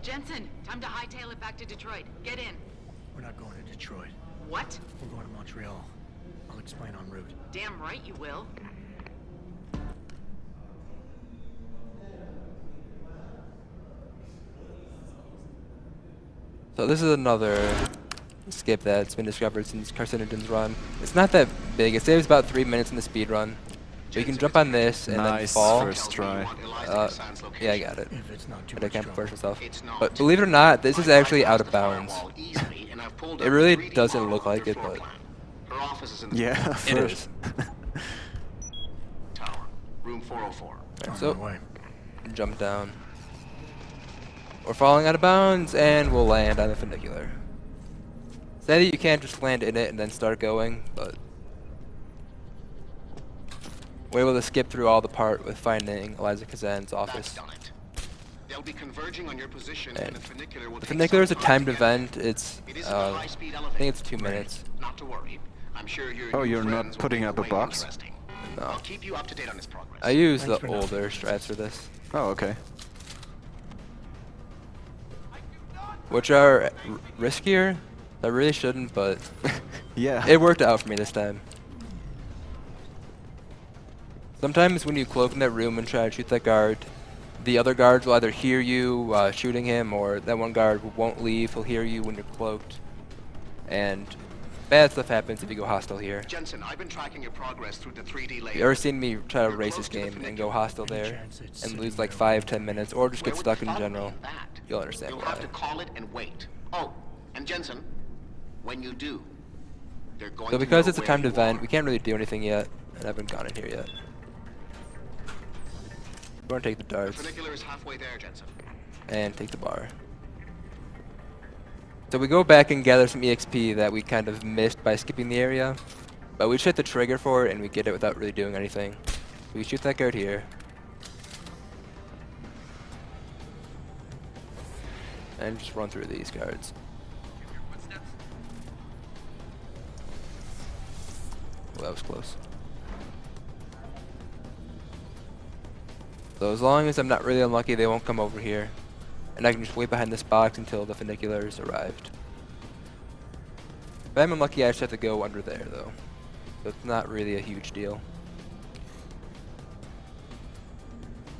Jensen, time to hightail it back to Detroit. Get in. We're not going to Detroit. What? We're going to Montreal. I'll explain en route. Damn right you will. So this is another skip that's been discovered since Carcinogen's run. It's not that big. It saves about 3 minutes in the speed run. So you can jump on this and then Nice fall. first try. Yeah, I got it. If it's not too But I much can't trouble. force myself. But believe it or not, this is actually out of bounds. It really doesn't look like it, but Yeah, it first. is. Tower, room 404. Alright, On so my way. jump down. We're falling out of bounds, and we'll land on the funicular. Say that you can't just land in it and then start going, but we're able to skip through all the part with finding Eliza Kazan's office. They'll be converging on your position, and the funicular will The take funicular is a some time timed to get event. It's It isn't a high-speed I elevator. think it's 2 minutes. Not to worry. I'm sure your Oh, new you're not friends will putting make up the a way box? interesting. No. I'll keep you up to date on its progress. I use Thanks the for nothing. older strats for this, Oh, okay. which are riskier. I really shouldn't, but Yeah. it worked out for me this time. Sometimes when you cloak in that room and try to shoot that guard, the other guards will either hear you shooting him, or that one guard won't leave. He'll hear you when you're cloaked. And bad stuff happens if you go hostile here. Jensen, I've been tracking your progress through the 3D layer. You ever seen me try to race this game and go hostile there and lose like 5-10 minutes, or just get stuck in general? You'll understand You'll why. have to call it and wait. Oh, and Jensen, when you do, they're going So to because know it's a where timed you event, are. we can't really do anything yet, and I haven't gone in here yet. We're gonna take the The darts funicular is halfway there, Jensen. and take the bar. So we go back and gather some EXP that we kind of missed by skipping the area, but we just hit the trigger for it and we get it without really doing anything. So we shoot that guard here. And just run through these guards. Well, that was close. So as long as I'm not really unlucky, they won't come over here. And I can just wait behind this box until the funicular is arrived. If I'm unlucky, I just have to go under there, though. So it's not really a huge deal.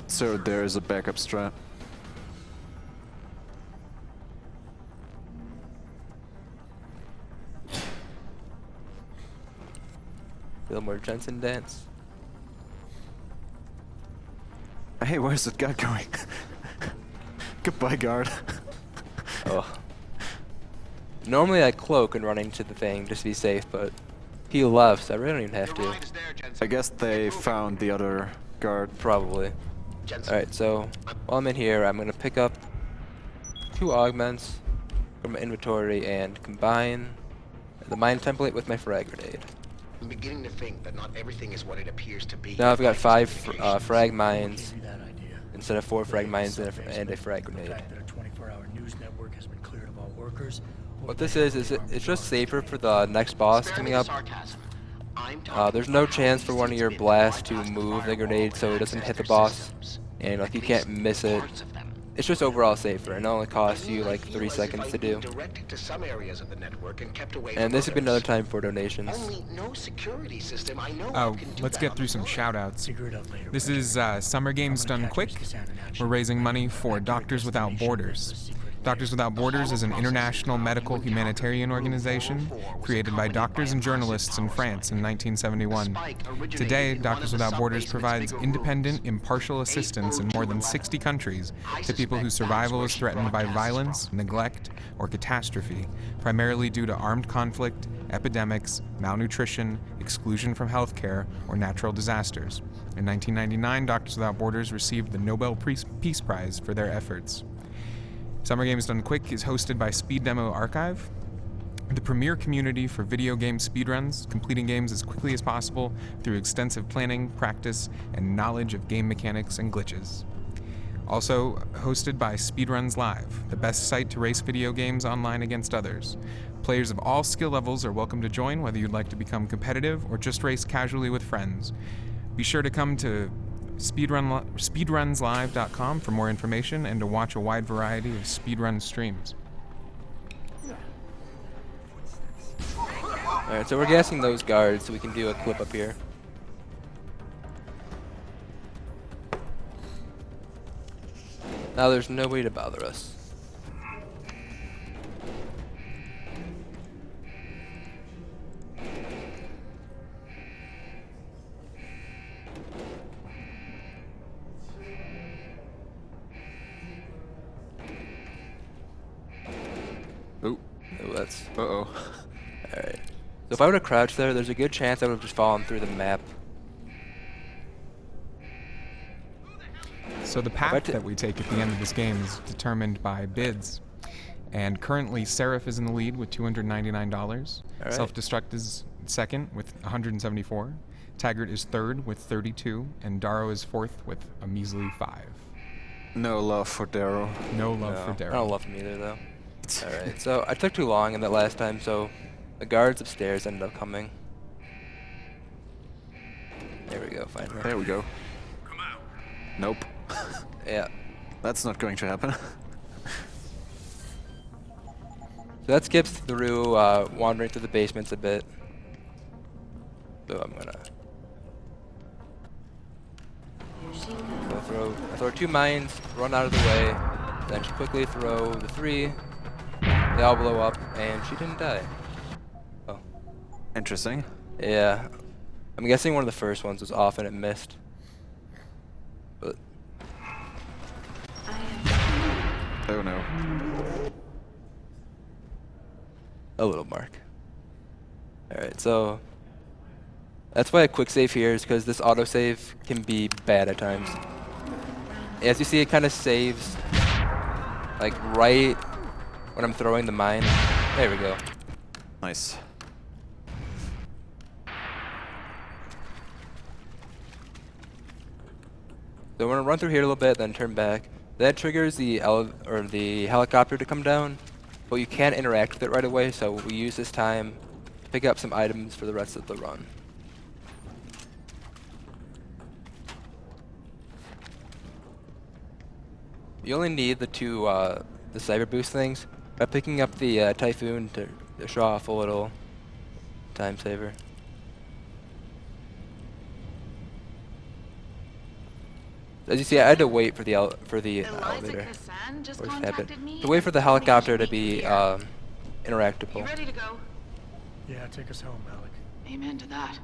So there is a backup strat. Feel more Jensen dance. Hey, where's that guy going? Goodbye, guard. Oh. Normally I cloak and run into the thing just to be safe, but he left, so I really don't even have to. I guess they found the other guard. Probably. Alright, so while I'm in here, I'm going to pick up 2 augments from my inventory and combine the mine template with my frag grenade. I'm beginning to think that not everything is what it appears to be. Now I've got 5 frag mines instead of 4 frag mines and a frag grenade. What this is it's just safer for the next boss coming up. There's no chance for one of your blasts to move the grenade so it doesn't hit the boss, and like you can't miss it. It's just overall safer, and it only costs you like 3 seconds to do. And this would be another time for donations. Oh, let's get through some shout-outs. This is Summer Games Done Quick. We're raising money for Doctors Without Borders. Doctors Without Borders is an international medical humanitarian organization created by doctors and journalists in France in 1971. Today, Doctors Without Borders provides independent, impartial assistance in more than 60 countries to people whose survival is threatened by violence, neglect, or catastrophe, primarily due to armed conflict, epidemics, malnutrition, exclusion from healthcare, or natural disasters. In 1999, Doctors Without Borders received the Nobel Peace Prize for their efforts. Summer Games Done Quick is hosted by Speed Demo Archive, the premier community for video game speedruns, completing games as quickly as possible through extensive planning, practice, and knowledge of game mechanics and glitches. Also hosted by Speedruns Live, the best site to race video games online against others. Players of all skill levels are welcome to join, whether you'd like to become competitive or just race casually with friends. Be sure to come to speedrunslive.com for more information and to watch a wide variety of speedrun streams. Alright, so we're gassing those guards so we can do a clip up here. Now there's nobody to bother us. Oh, that's... Uh-oh. Alright. So if I were to crouch there, there's a good chance I would have just fallen through the map. So the path that we take at the end of this game is determined by bids. And currently, Seraph is in the lead with $299. Right. Self-Destruct is second with $174. Taggart is third with $32. And Darrow is fourth with a measly $5. No love for Darrow. No love for Darrow. I don't love him either, though. Alright, so I took too long in that last time, so the guards upstairs ended up coming. There we go, finally. There we go. Nope. Yeah. That's not going to happen. So that skips through wandering through the basements a bit. So I'm gonna throw 2 mines, run out of the way, then quickly throw the 3. They all blow up, and she didn't die. Oh. Interesting. Yeah. I'm guessing one of the first ones was off and it missed. But oh no. a little mark. Alright, so that's why a quick save here is because this autosave can be bad at times. As you see, it kind of saves like right when I'm throwing the mine. There we go. Nice. So we're gonna run through here a little bit, then turn back. That triggers the helicopter to come down, but you can't interact with it right away. So we use this time to pick up some items for the rest of the run. You only need the 2 the cyber boost things. By picking up the Typhoon to show off a little time saver. As you see, I had to wait for the elevator. Just Or just happened. contacted me. To wait for the helicopter to be interactable. You ready to go? Yeah, take us home, Malik. Amen to that.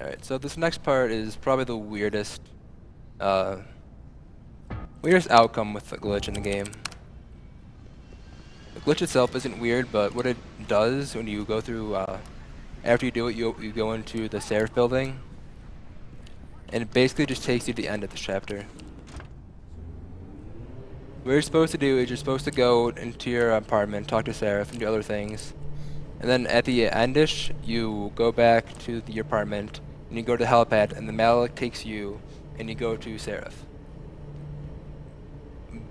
Alright, so this next part is probably the weirdest outcome with the glitch in the game. The glitch itself isn't weird, but what it does when you go through, after you do it, you go into the Seraph building, and it basically just takes you to the end of the chapter. What you're supposed to do is you're supposed to go into your apartment, talk to Seraph, and do other things. And then at the endish, you go back to your apartment, and you go to the helipad, and the Malik takes you, and you go to Seraph.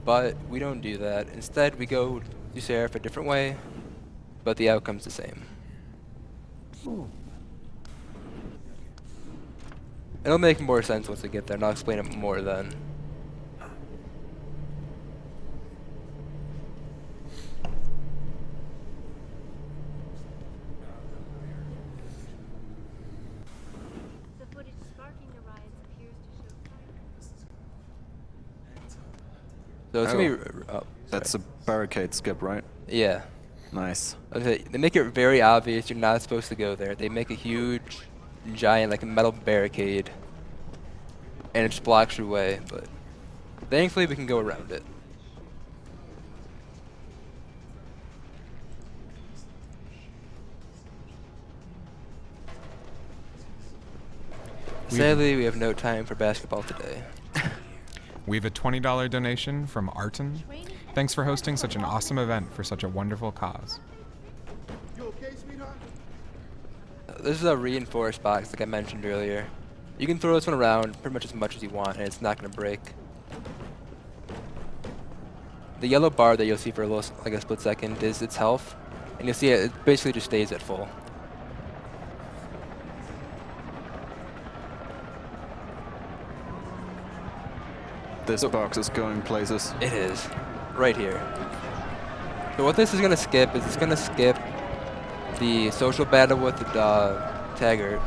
But we don't do that. Instead, we go to Seraph a different way, but the outcome's the same. It'll make more sense once we get there, and I'll explain it more then. So it's gonna be. Oh, that's a barricade skip, right? Yeah. Nice. Okay, they make it very obvious you're not supposed to go there. They make a huge, giant, like a metal barricade, and it just blocks your way. But thankfully, we can go around it. Sadly, we have no time for basketball today. We have a $20 donation from Arton. Thanks for hosting such an awesome event for such a wonderful cause. You okay, sweetheart? This is a reinforced box, like I mentioned earlier. You can throw this one around pretty much as you want, and it's not going to break. The yellow bar that you'll see for like a split second is its health, and you'll see it basically just stays at full. This box is going places. It is. Right here. So what this is going to skip is it's going to skip the social battle with the Taggart,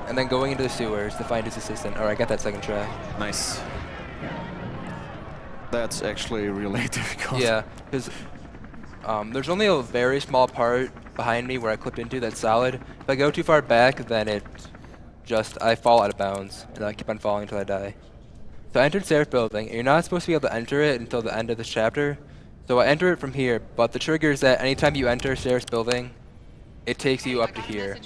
and then going into the sewers to find his assistant. Alright, I got that second try. Nice. That's actually really difficult. Yeah, because there's only a very small part behind me where I clipped into that's solid. If I go too far back, then I fall out of bounds, and I keep on falling until I die. So I entered Seraph building, and you're not supposed to be able to enter it until the end of this chapter. So I enter it from here, but the trigger is that anytime you enter Seraph's building, it takes you up to here.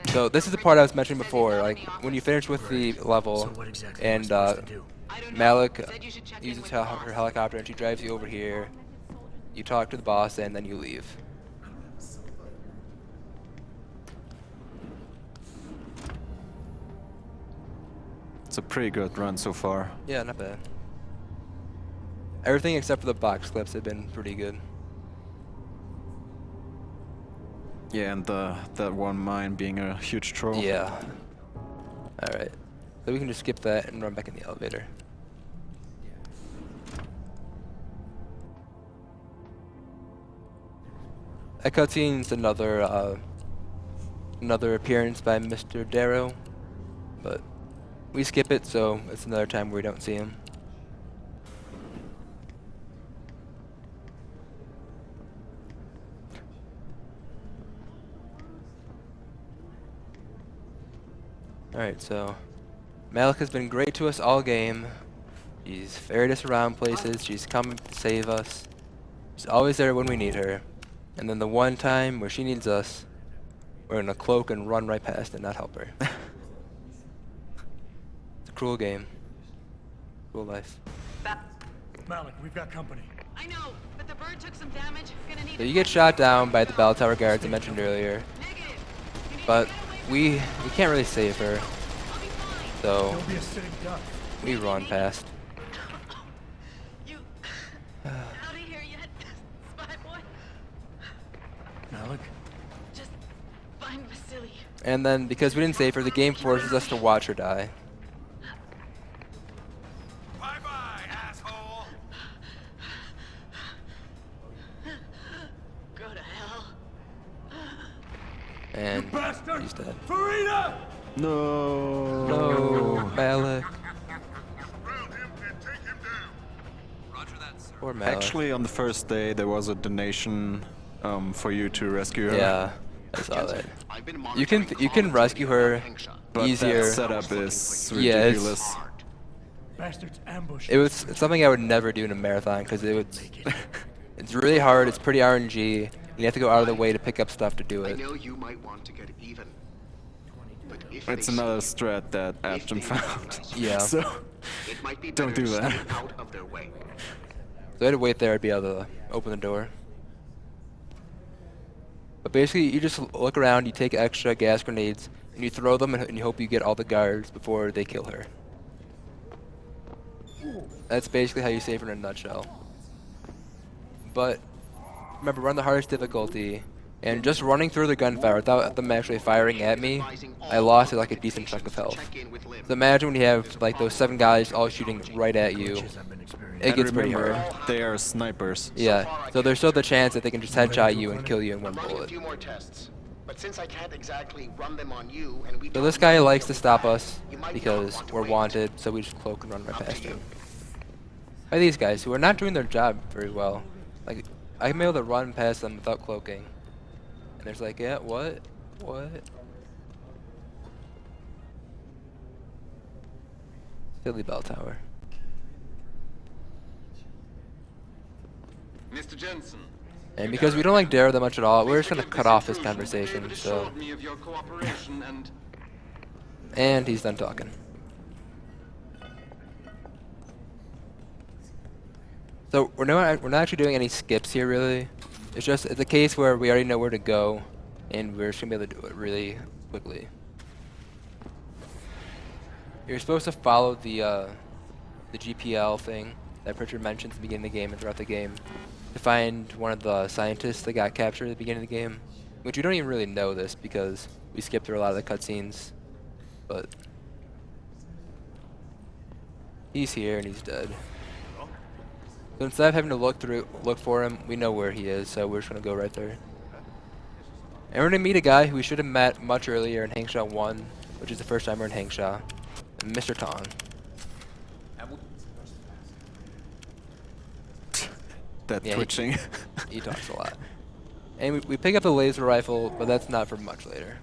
So this is the part I was mentioning before, like when you finish with the level, and Malik uses her helicopter and she drives you over here, you talk to the boss, and then you leave. It's a pretty good run so far. Yeah, not bad. Everything except for the box clips have been pretty good. Yeah, and that one mine being a huge troll. Yeah. Alright. So we can just skip that and run back in the elevator. That cutscene's another appearance by Mr. Darrow, but we skip it, so it's another time where we don't see him. Alright, so Malik has been great to us all game. She's ferried us around places, she's come to save us. She's always there when we need her. And then the one time where she needs us, we're gonna cloak and run right past and not help her. It's a cruel game. Cruel life. Malik, we've got company. I know, but the bird took some damage. Gonna need So you get shot down by the bell tower guards I mentioned earlier. But we can't really save her. So Don't be a sitting duck. we run past. Out of here yet, spy boy? Malik? Just find Vasily. And then because we didn't save her, the game forces us to watch her die. And he's dead. Farina! No. No, Malik. Poor Malik. Actually, on the first day, there was a donation for you to rescue her. Yeah, I saw that. You can rescue her But easier. that setup is Yeah, ridiculous. Bastards ambush. It's something I would never do in a marathon because it's really hard. It's pretty RNG. And you have to go out of the way to pick up stuff to do I it. know you might want to get even. But if It's they another see strat that Abjam found. Yeah. So it might be don't better do that. stay out of their way. So I had to wait there. I'd be able to open the door. But basically, you just look around. You take extra gas grenades and you throw them, and you hope you get all the guards before they kill her. That's basically how you save her in a nutshell. But remember, we're on the hardest difficulty, and just running through the gunfire without them actually firing at me, I lost like a decent chunk of health. So imagine when you have like those 7 guys all shooting right at you. It And gets pretty remember, hard. they are snipers. Yeah, so there's still the chance that they can just headshot you and kill you in one Running a bullet. few more tests. But since I can't exactly run them on you, and we So this guy likes to stop us because we're wanted, so we just cloak and run right past him. By these guys who are not doing their job very well. Like, I'm able to run past them without cloaking. And there's like, yeah, what? What? Silly bell tower. Mr. Jensen. And because we don't like Dare that much at all, we're just gonna cut off this conversation, so. Me of your cooperation and And he's done talking. So we're not actually doing any skips here, really. It's a case where we already know where to go, and we're just gonna be able to do it really quickly. You're supposed to follow the GPL thing that Pritchard mentions at the beginning of the game and throughout the game to find one of the scientists that got captured at the beginning of the game, which we don't even really know this because we skipped through a lot of the cutscenes, but he's here and he's dead. So instead of having to look for him, we know where he is, so we're just gonna go right there. And we're gonna meet a guy who we should have met much earlier in Hangshaw 1, which is the first time we're in Hangshaw, Mr. Tong. That Yeah, twitching. He talks a lot. And we pick up the laser rifle, but that's not for much later.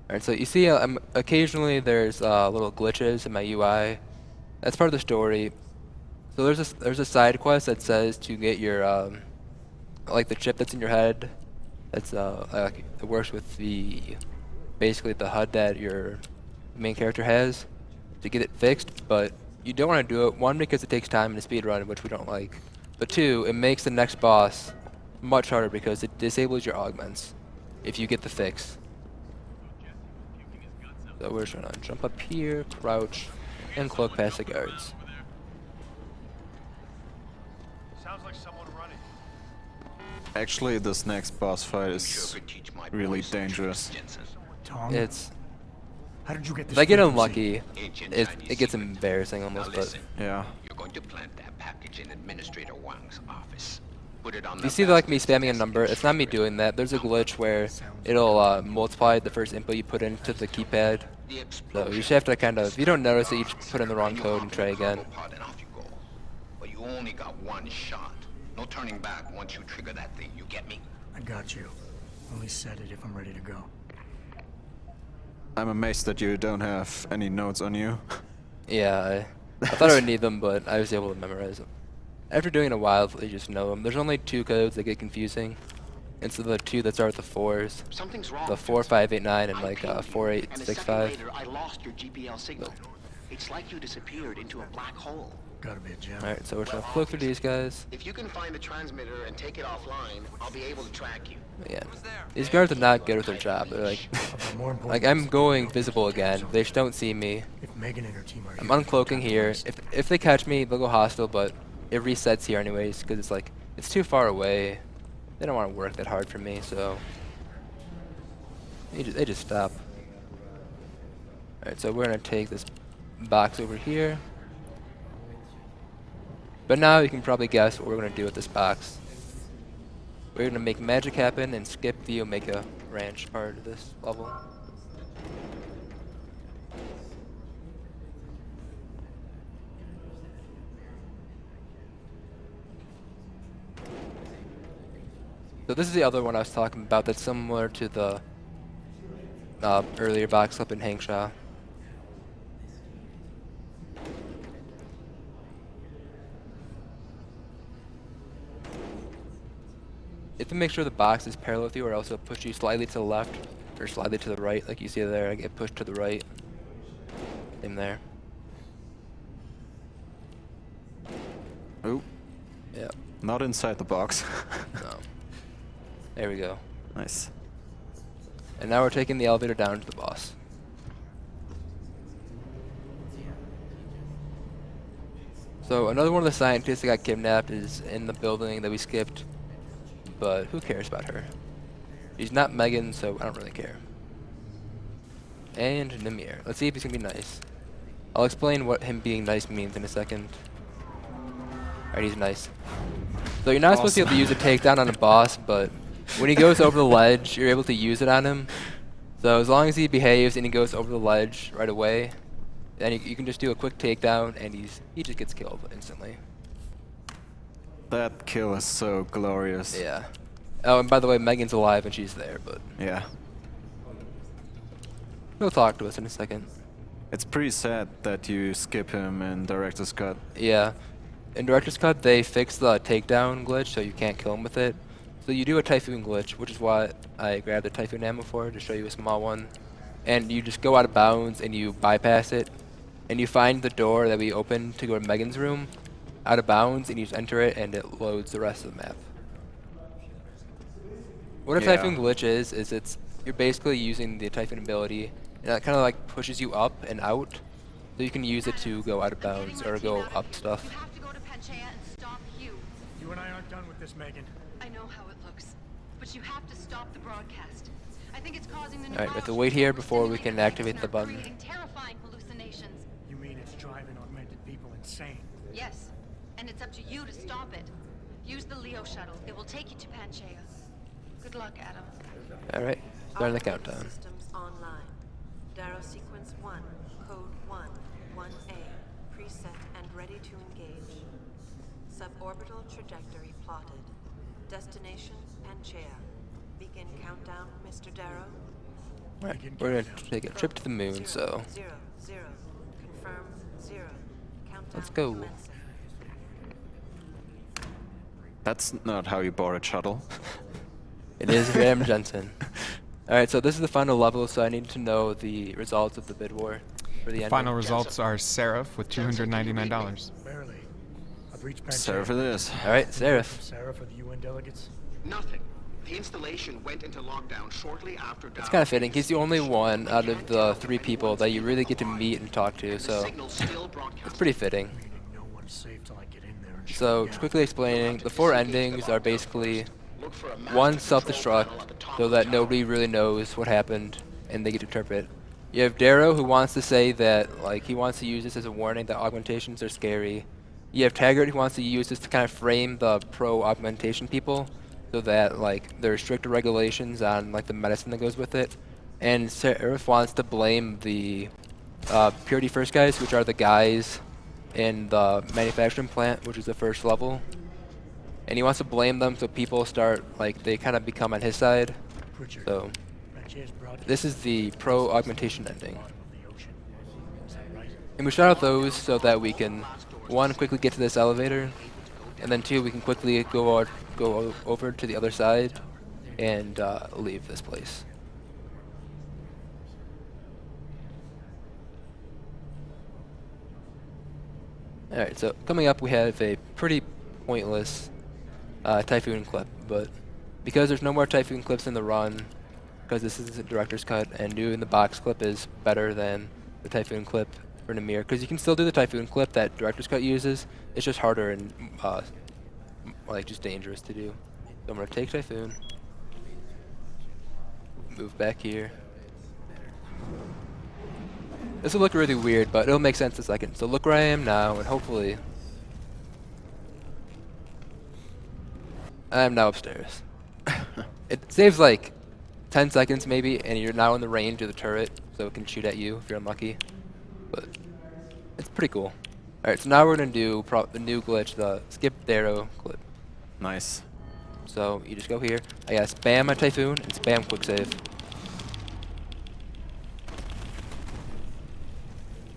Alright, so you see occasionally there's little glitches in my UI. That's part of the story. So there's a side quest that says to get your like the chip that's in your head. That's like it works with basically the HUD that your main character has to get it fixed, but you don't want to do it. 1, because it takes time in a speedrun, which we don't like. But 2, it makes the next boss much harder because it disables your augments if you get the fix. So we're just gonna jump up here, crouch, and cloak past the guards. Sounds like someone running. Actually, this next boss fight is really dangerous. Tom, It's how did you get this? if I get frequency? unlucky, it gets embarrassing almost. But Yeah. You're going to plant that package in Administrator Wang's office. Put it on if you see like me spamming a number, it's not me doing that. There's a glitch where it'll multiply the first input you put into the keypad. So you just have to kind of, if you don't notice it, you just put in the wrong code and try again. But you only got 1 shot. No turning back once you trigger that thing. You get me? I got you. Only set it if I'm ready to go. I'm amazed that you don't have any notes on you. Yeah, I thought I would need them, but I was able to memorize them. After doing it a while, you just know them. There's only 2 codes that get confusing. And so the 2 that start with the 4s, Something's wrong. the 4589 and like 4865. I lost your GPL signal. It's like you disappeared into a black hole. Gotta be a gem. Alright, so we're just gonna cloak through these guys. If you can find the transmitter and take it offline, I'll be able to track you. Yeah, these guards are not good at their job. They're like, like I'm going visible again. They just don't see me. If Megan and her team are I'm here, uncloaking here. If they catch me, they'll go hostile, but it resets here anyways because it's like it's too far away. They don't want to work that hard for me, so they just stop. Alright, so we're gonna take this box over here. But now you can probably guess what we're gonna do with this box. We're gonna make magic happen and skip the Omega Ranch part of this level. So this is the other one I was talking about that's similar to the earlier box clip in Hangshaw. You have to make sure the box is parallel with you, or else it'll push you slightly to the left or slightly to the right, like you see there. I get pushed to the right. In there. Oh. Yeah. Not inside the box. No. There we go. Nice. And now we're taking the elevator down to the boss. So another one of the scientists that got kidnapped is in the building that we skipped, but who cares about her? She's not Megan, so I don't really care. And Namir. Let's see if he's gonna be nice. I'll explain what him being nice means in a second. Alright, he's nice. So you're not supposed to be able to use a takedown on a boss, but when he goes over the ledge, you're able to use it on him. So as long as he behaves and he goes over the ledge right away, then you can just do a quick takedown and he just gets killed instantly. That kill is so glorious. Yeah. Oh, and by the way, Megan's alive and she's there, but Yeah. he'll talk to us in a second. It's pretty sad that you skip him in Director's Cut. Yeah. In Director's Cut, they fixed the takedown glitch, so you can't kill him with it. So you do a Typhoon glitch, which is what I grabbed the Typhoon ammo for, to show you a small one. And you just go out of bounds and you bypass it. And you find the door that we opened to go to Megan's room out of bounds, and you just enter it and it loads the rest of the map. What a Typhoon glitch is you're basically using the Typhoon ability, and that kind of like pushes you up and out, so you can use it to go out of bounds or go up stuff. You and I aren't done with this, Megan. I know how it looks, but you have to stop the broadcast. I think it's causing the Alright, we have to wait here before we can activate the button. terrifying hallucinations. You mean it's driving augmented people insane? Yes, and it's up to you to stop it. Use the Leo shuttle. It will take you to Panchaea. Good luck, Adam. Alright, starting the countdown. Systems online. Darrow sequence 1, code 1, 1A, preset and ready to engage. Suborbital trajectory plotted. Destination Panchaea. Begin countdown, Mr. Darrow. Alright, we're gonna take a trip to the moon, so 0, 0. Confirm 0. Countdown let's go. commencing. That's not how you board a shuttle. It is Graham Jensen. Alright, so this is the final level, so I need to know the results of the bid war for the ending. Final results are Seraph with $299. Barely. I've reached Panchaea. Seraph it is. Alright, Seraph. Sarah for the UN delegates? Nothing. The installation went into lockdown shortly after It's kind of fitting. He's the only one out of the 3 people that you really get to meet and talk to, so it's pretty fitting. No one's safe till I get in there and So, just quickly explaining, the 4 endings are basically one self-destruct, so that nobody really knows what happened, and they get to interpret. You have Darrow, who wants to say that, like, he wants to use this as a warning that augmentations are scary. You have Taggart, who wants to use this to kind of frame the pro-augmentation people, so that, like, there are stricter regulations on, like, the medicine that goes with it. And Seraph wants to blame the Purity First guys, which are the guys in the manufacturing plant, which is the first level. And he wants to blame them so people start, like, they kind of become on his side. So, this is the pro-augmentation ending. And we start out those so that we can, 1, quickly get to this elevator, and then 2, we can quickly go over to the other side and leave this place. Alright, so coming up we have a pretty pointless Typhoon clip, but because there's no more Typhoon clips in the run, because this is a director's cut, and doing the box clip is better than the Typhoon clip for Namir, because you can still do the Typhoon clip that director's cut uses, it's just harder and like just dangerous to do. So I'm going to take Typhoon, move back here, This will look really weird, but it'll make sense in a second. So look where I am now, and hopefully I'm now upstairs. It saves like 10 seconds maybe, and you're now in the range of the turret, so it can shoot at you if you're unlucky. But it's pretty cool. Alright, so now we're going to do the new glitch, the skip Darrow clip. Nice. So you just go here. I gotta spam my Typhoon and spam quick save.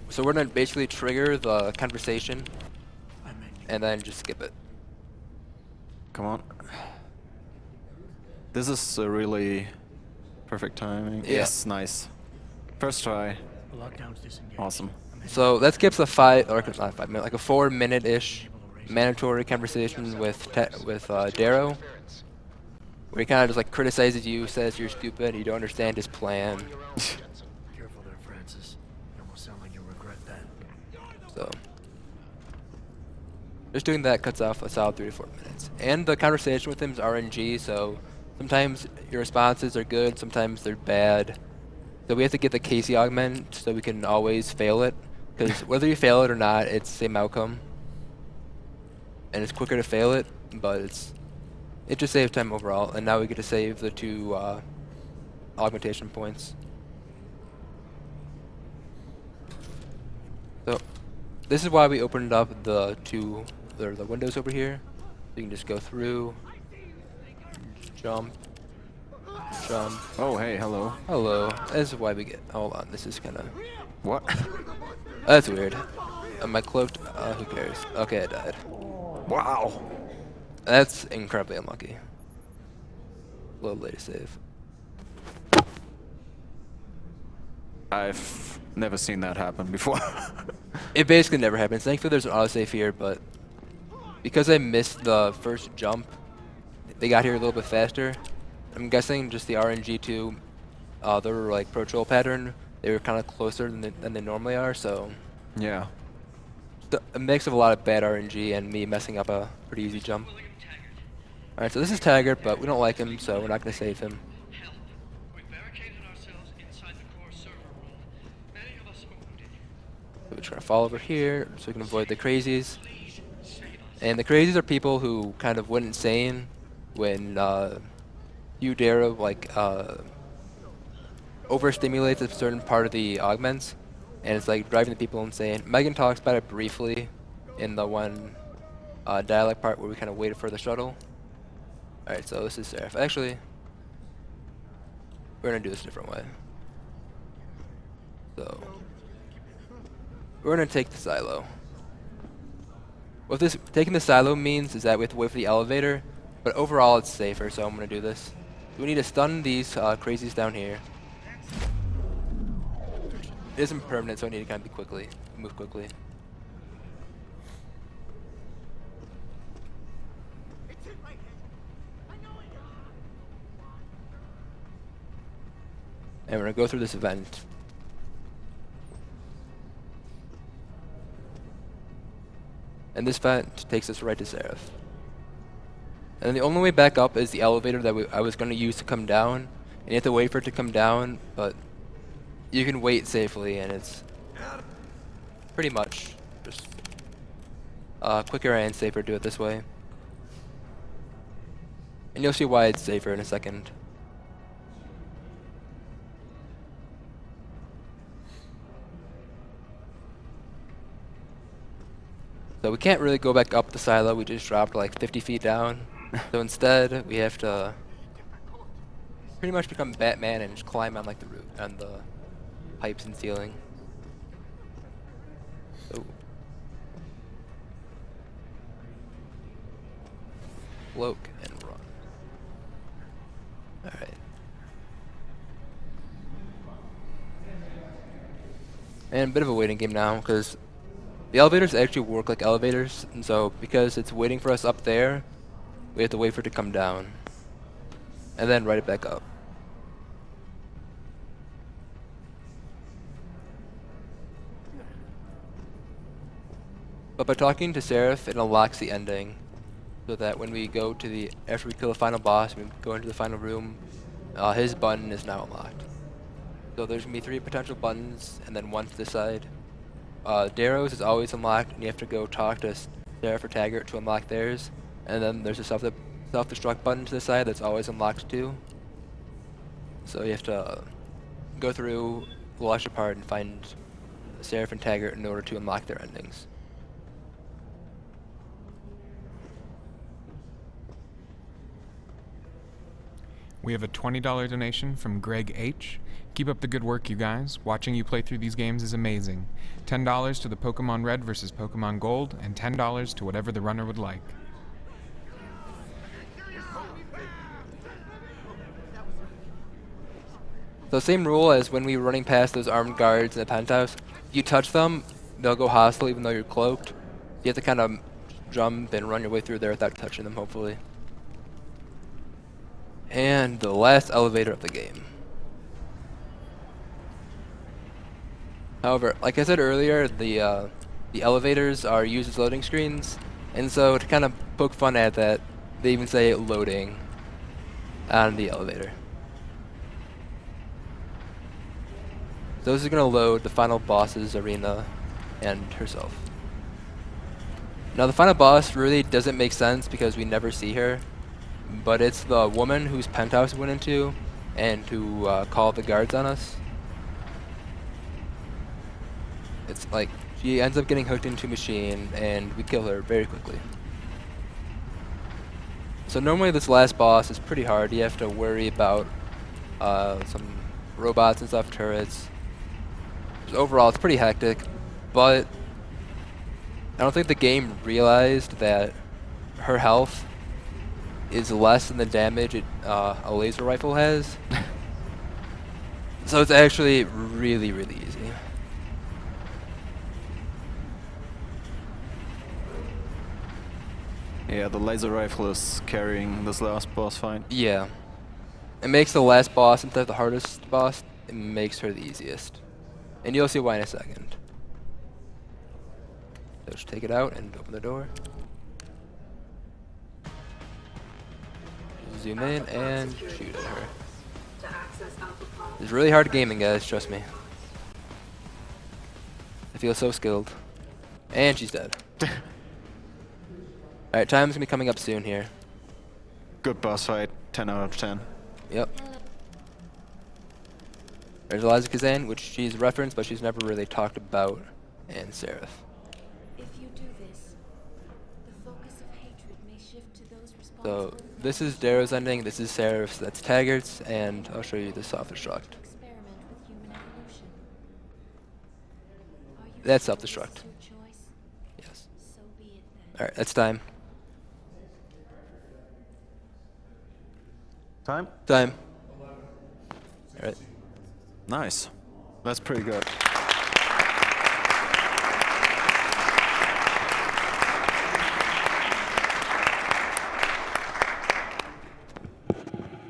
So we're going to basically trigger the conversation and then just skip it. Come on. This is a really perfect timing. Yeah. Yes, nice. First try. The lockdown's disengaged. Awesome. So that skips a not 5 minute, like a 4-minute-ish mandatory conversation with Darrow, where he kind of just like criticizes you, says you're stupid, you don't understand his plan. Careful there, Francis. You almost sound like you'll regret that. So just doing that cuts off a solid 3 to 4 minutes. And the conversation with him is RNG, so sometimes your responses are good, sometimes they're bad. So we have to get the Casey augment so we can always fail it, because whether you fail it or not, it's the same outcome. And it's quicker to fail it, but it just saves time overall. And now we get to save the 2 augmentation points. So this is why we opened up the windows over here. You can just go through, jump. Oh, hey, hello. Hello. This is why we get. Hold on, this is kind of. What? That's weird. Am I cloaked? Who cares? Okay, I died. Wow. That's incredibly unlucky. A little late to save. I've never seen that happen before. It basically never happens. Thankfully, there's an autosave here, but because I missed the first jump, they got here a little bit faster. I'm guessing just the RNG2, their like pro-troll pattern, they were kind of closer than they normally are, so yeah. A mix of a lot of bad RNG and me messing up a pretty easy jump. Alright, so this is Taggart, but we don't like him, so we're not going to save him. So we're trying to fall over here so we can avoid the crazies. And the crazies are people who kind of went insane when Darrow like overstimulates a certain part of the augments, and it's like driving the people insane. Megan talks about it briefly in the one dialogue part where we kind of waited for the shuttle. Alright, so this is Seraph. Actually, we're gonna do this a different way. So we're gonna take the silo. What this taking the silo means is that we have to wait for the elevator, but overall it's safer, so I'm gonna do this. We need to stun these crazies down here. It isn't permanent, so I need to kind of move quickly. And we're gonna go through this event. And this event takes us right to Seraph. And the only way back up is the elevator that I was going to use to come down. And you have to wait for it to come down, but you can wait safely, and it's pretty much just quicker and safer to do it this way. And you'll see why it's safer in a second. So we can't really go back up the silo, we just dropped like 50 feet down. So instead, we have to pretty much become Batman and just climb on like the roof, on the pipes and ceiling. So cloak and run. Alright. And a bit of a waiting game now, because the elevators actually work like elevators, and so because it's waiting for us up there, we have to wait for it to come down, and then ride it back up. But by talking to Seraph, it unlocks the ending, so that when we go to after we kill the final boss, we go into the final room, his button is now unlocked. So there's gonna be 3 potential buttons and then 1 to decide. Darrow's is always unlocked, and you have to go talk to Seraph or Taggart to unlock theirs. And then there's a self-destruct button to the side that's always unlocked too. So you have to go through the lecture part and find Seraph and Taggart in order to unlock their endings. We have a $20 donation from Greg H. Keep up the good work, you guys. Watching you play through these games is amazing. $10 to the Pokemon Red versus Pokemon Gold, and $10 to whatever the runner would like. So same rule as when we were running past those armed guards in the penthouse. If you touch them, they'll go hostile even though you're cloaked. You have to kind of jump and run your way through there without touching them, hopefully. And the last elevator of the game. However, like I said earlier, the elevators are used as loading screens, and so to kind of poke fun at that, they even say loading on the elevator. Those are going to load the final boss's arena and herself. Now the final boss really doesn't make sense because we never see her, but it's the woman whose penthouse we went into and who called the guards on us. It's like she ends up getting hooked into a machine and we kill her very quickly. So normally this last boss is pretty hard. You have to worry about some robots and stuff, turrets. Overall, it's pretty hectic, but I don't think the game realized that her health is less than the damage a laser rifle has. So it's actually really, really easy. Yeah, the laser rifle is carrying this last boss fight. Yeah. It makes the last boss, instead of the hardest boss, it makes her the easiest. And you'll see why in a second. So just take it out and open the door. Zoom in and shoot at her. It's really hard gaming, guys, trust me. I feel so skilled. And she's dead. Alright, time's gonna be coming up soon here. Good boss fight, 10 out of 10. Yep. There's Eliza Kazan, which she's referenced, but she's never really talked about, and Seraph. If you do this, the focus of hatred may shift to those responsible. So this is Darrow's ending, this is Seraph's, that's Taggart's, and I'll show you the self-destruct. That's self-destruct. Yes. Alright, that's time. Time? Time. Alright. Nice. That's pretty good.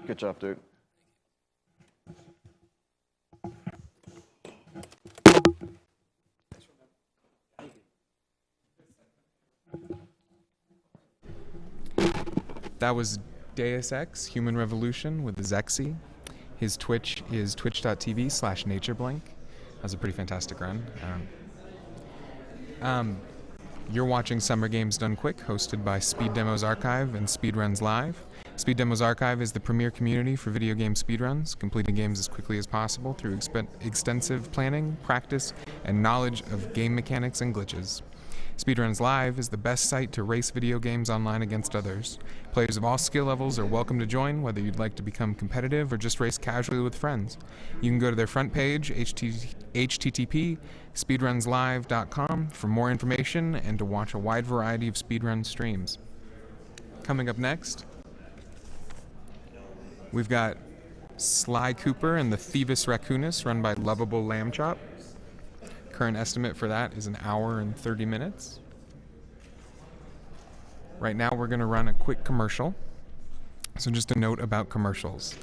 Good job, dude. That was Deus Ex, Human Revolution with Xexi. His Twitch is twitch.tv/natureblink. That was a pretty fantastic run. You're watching Summer Games Done Quick, hosted by Speed Demos Archive and Speedruns Live. Speed Demos Archive is the premier community for video game speedruns, completing games as quickly as possible through extensive planning, practice, and knowledge of game mechanics and glitches. Speedruns Live is the best site to race video games online against others. Players of all skill levels are welcome to join, whether you'd like to become competitive or just race casually with friends. You can go to their front page, http://speedrunslive.com, for more information and to watch a wide variety of speedrun streams. Coming up next, we've got Sly Cooper and the Thievis Raccoonus, run by Lovable Lamb Chop. Current estimate for that is 1 hour and 30 minutes. Right now we're going to run a quick commercial. So just a note about commercials.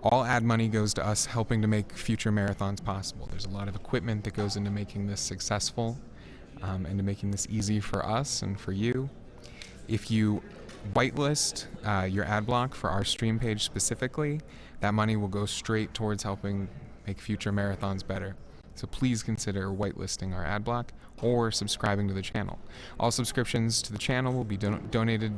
All ad money goes to us helping to make future marathons possible. There's a lot of equipment that goes into making this successful and to making this easy for us and for you. If you whitelist your ad block for our stream page specifically, that money will go straight towards helping make future marathons better. So please consider whitelisting our ad block or subscribing to the channel. All subscriptions to the channel will be donated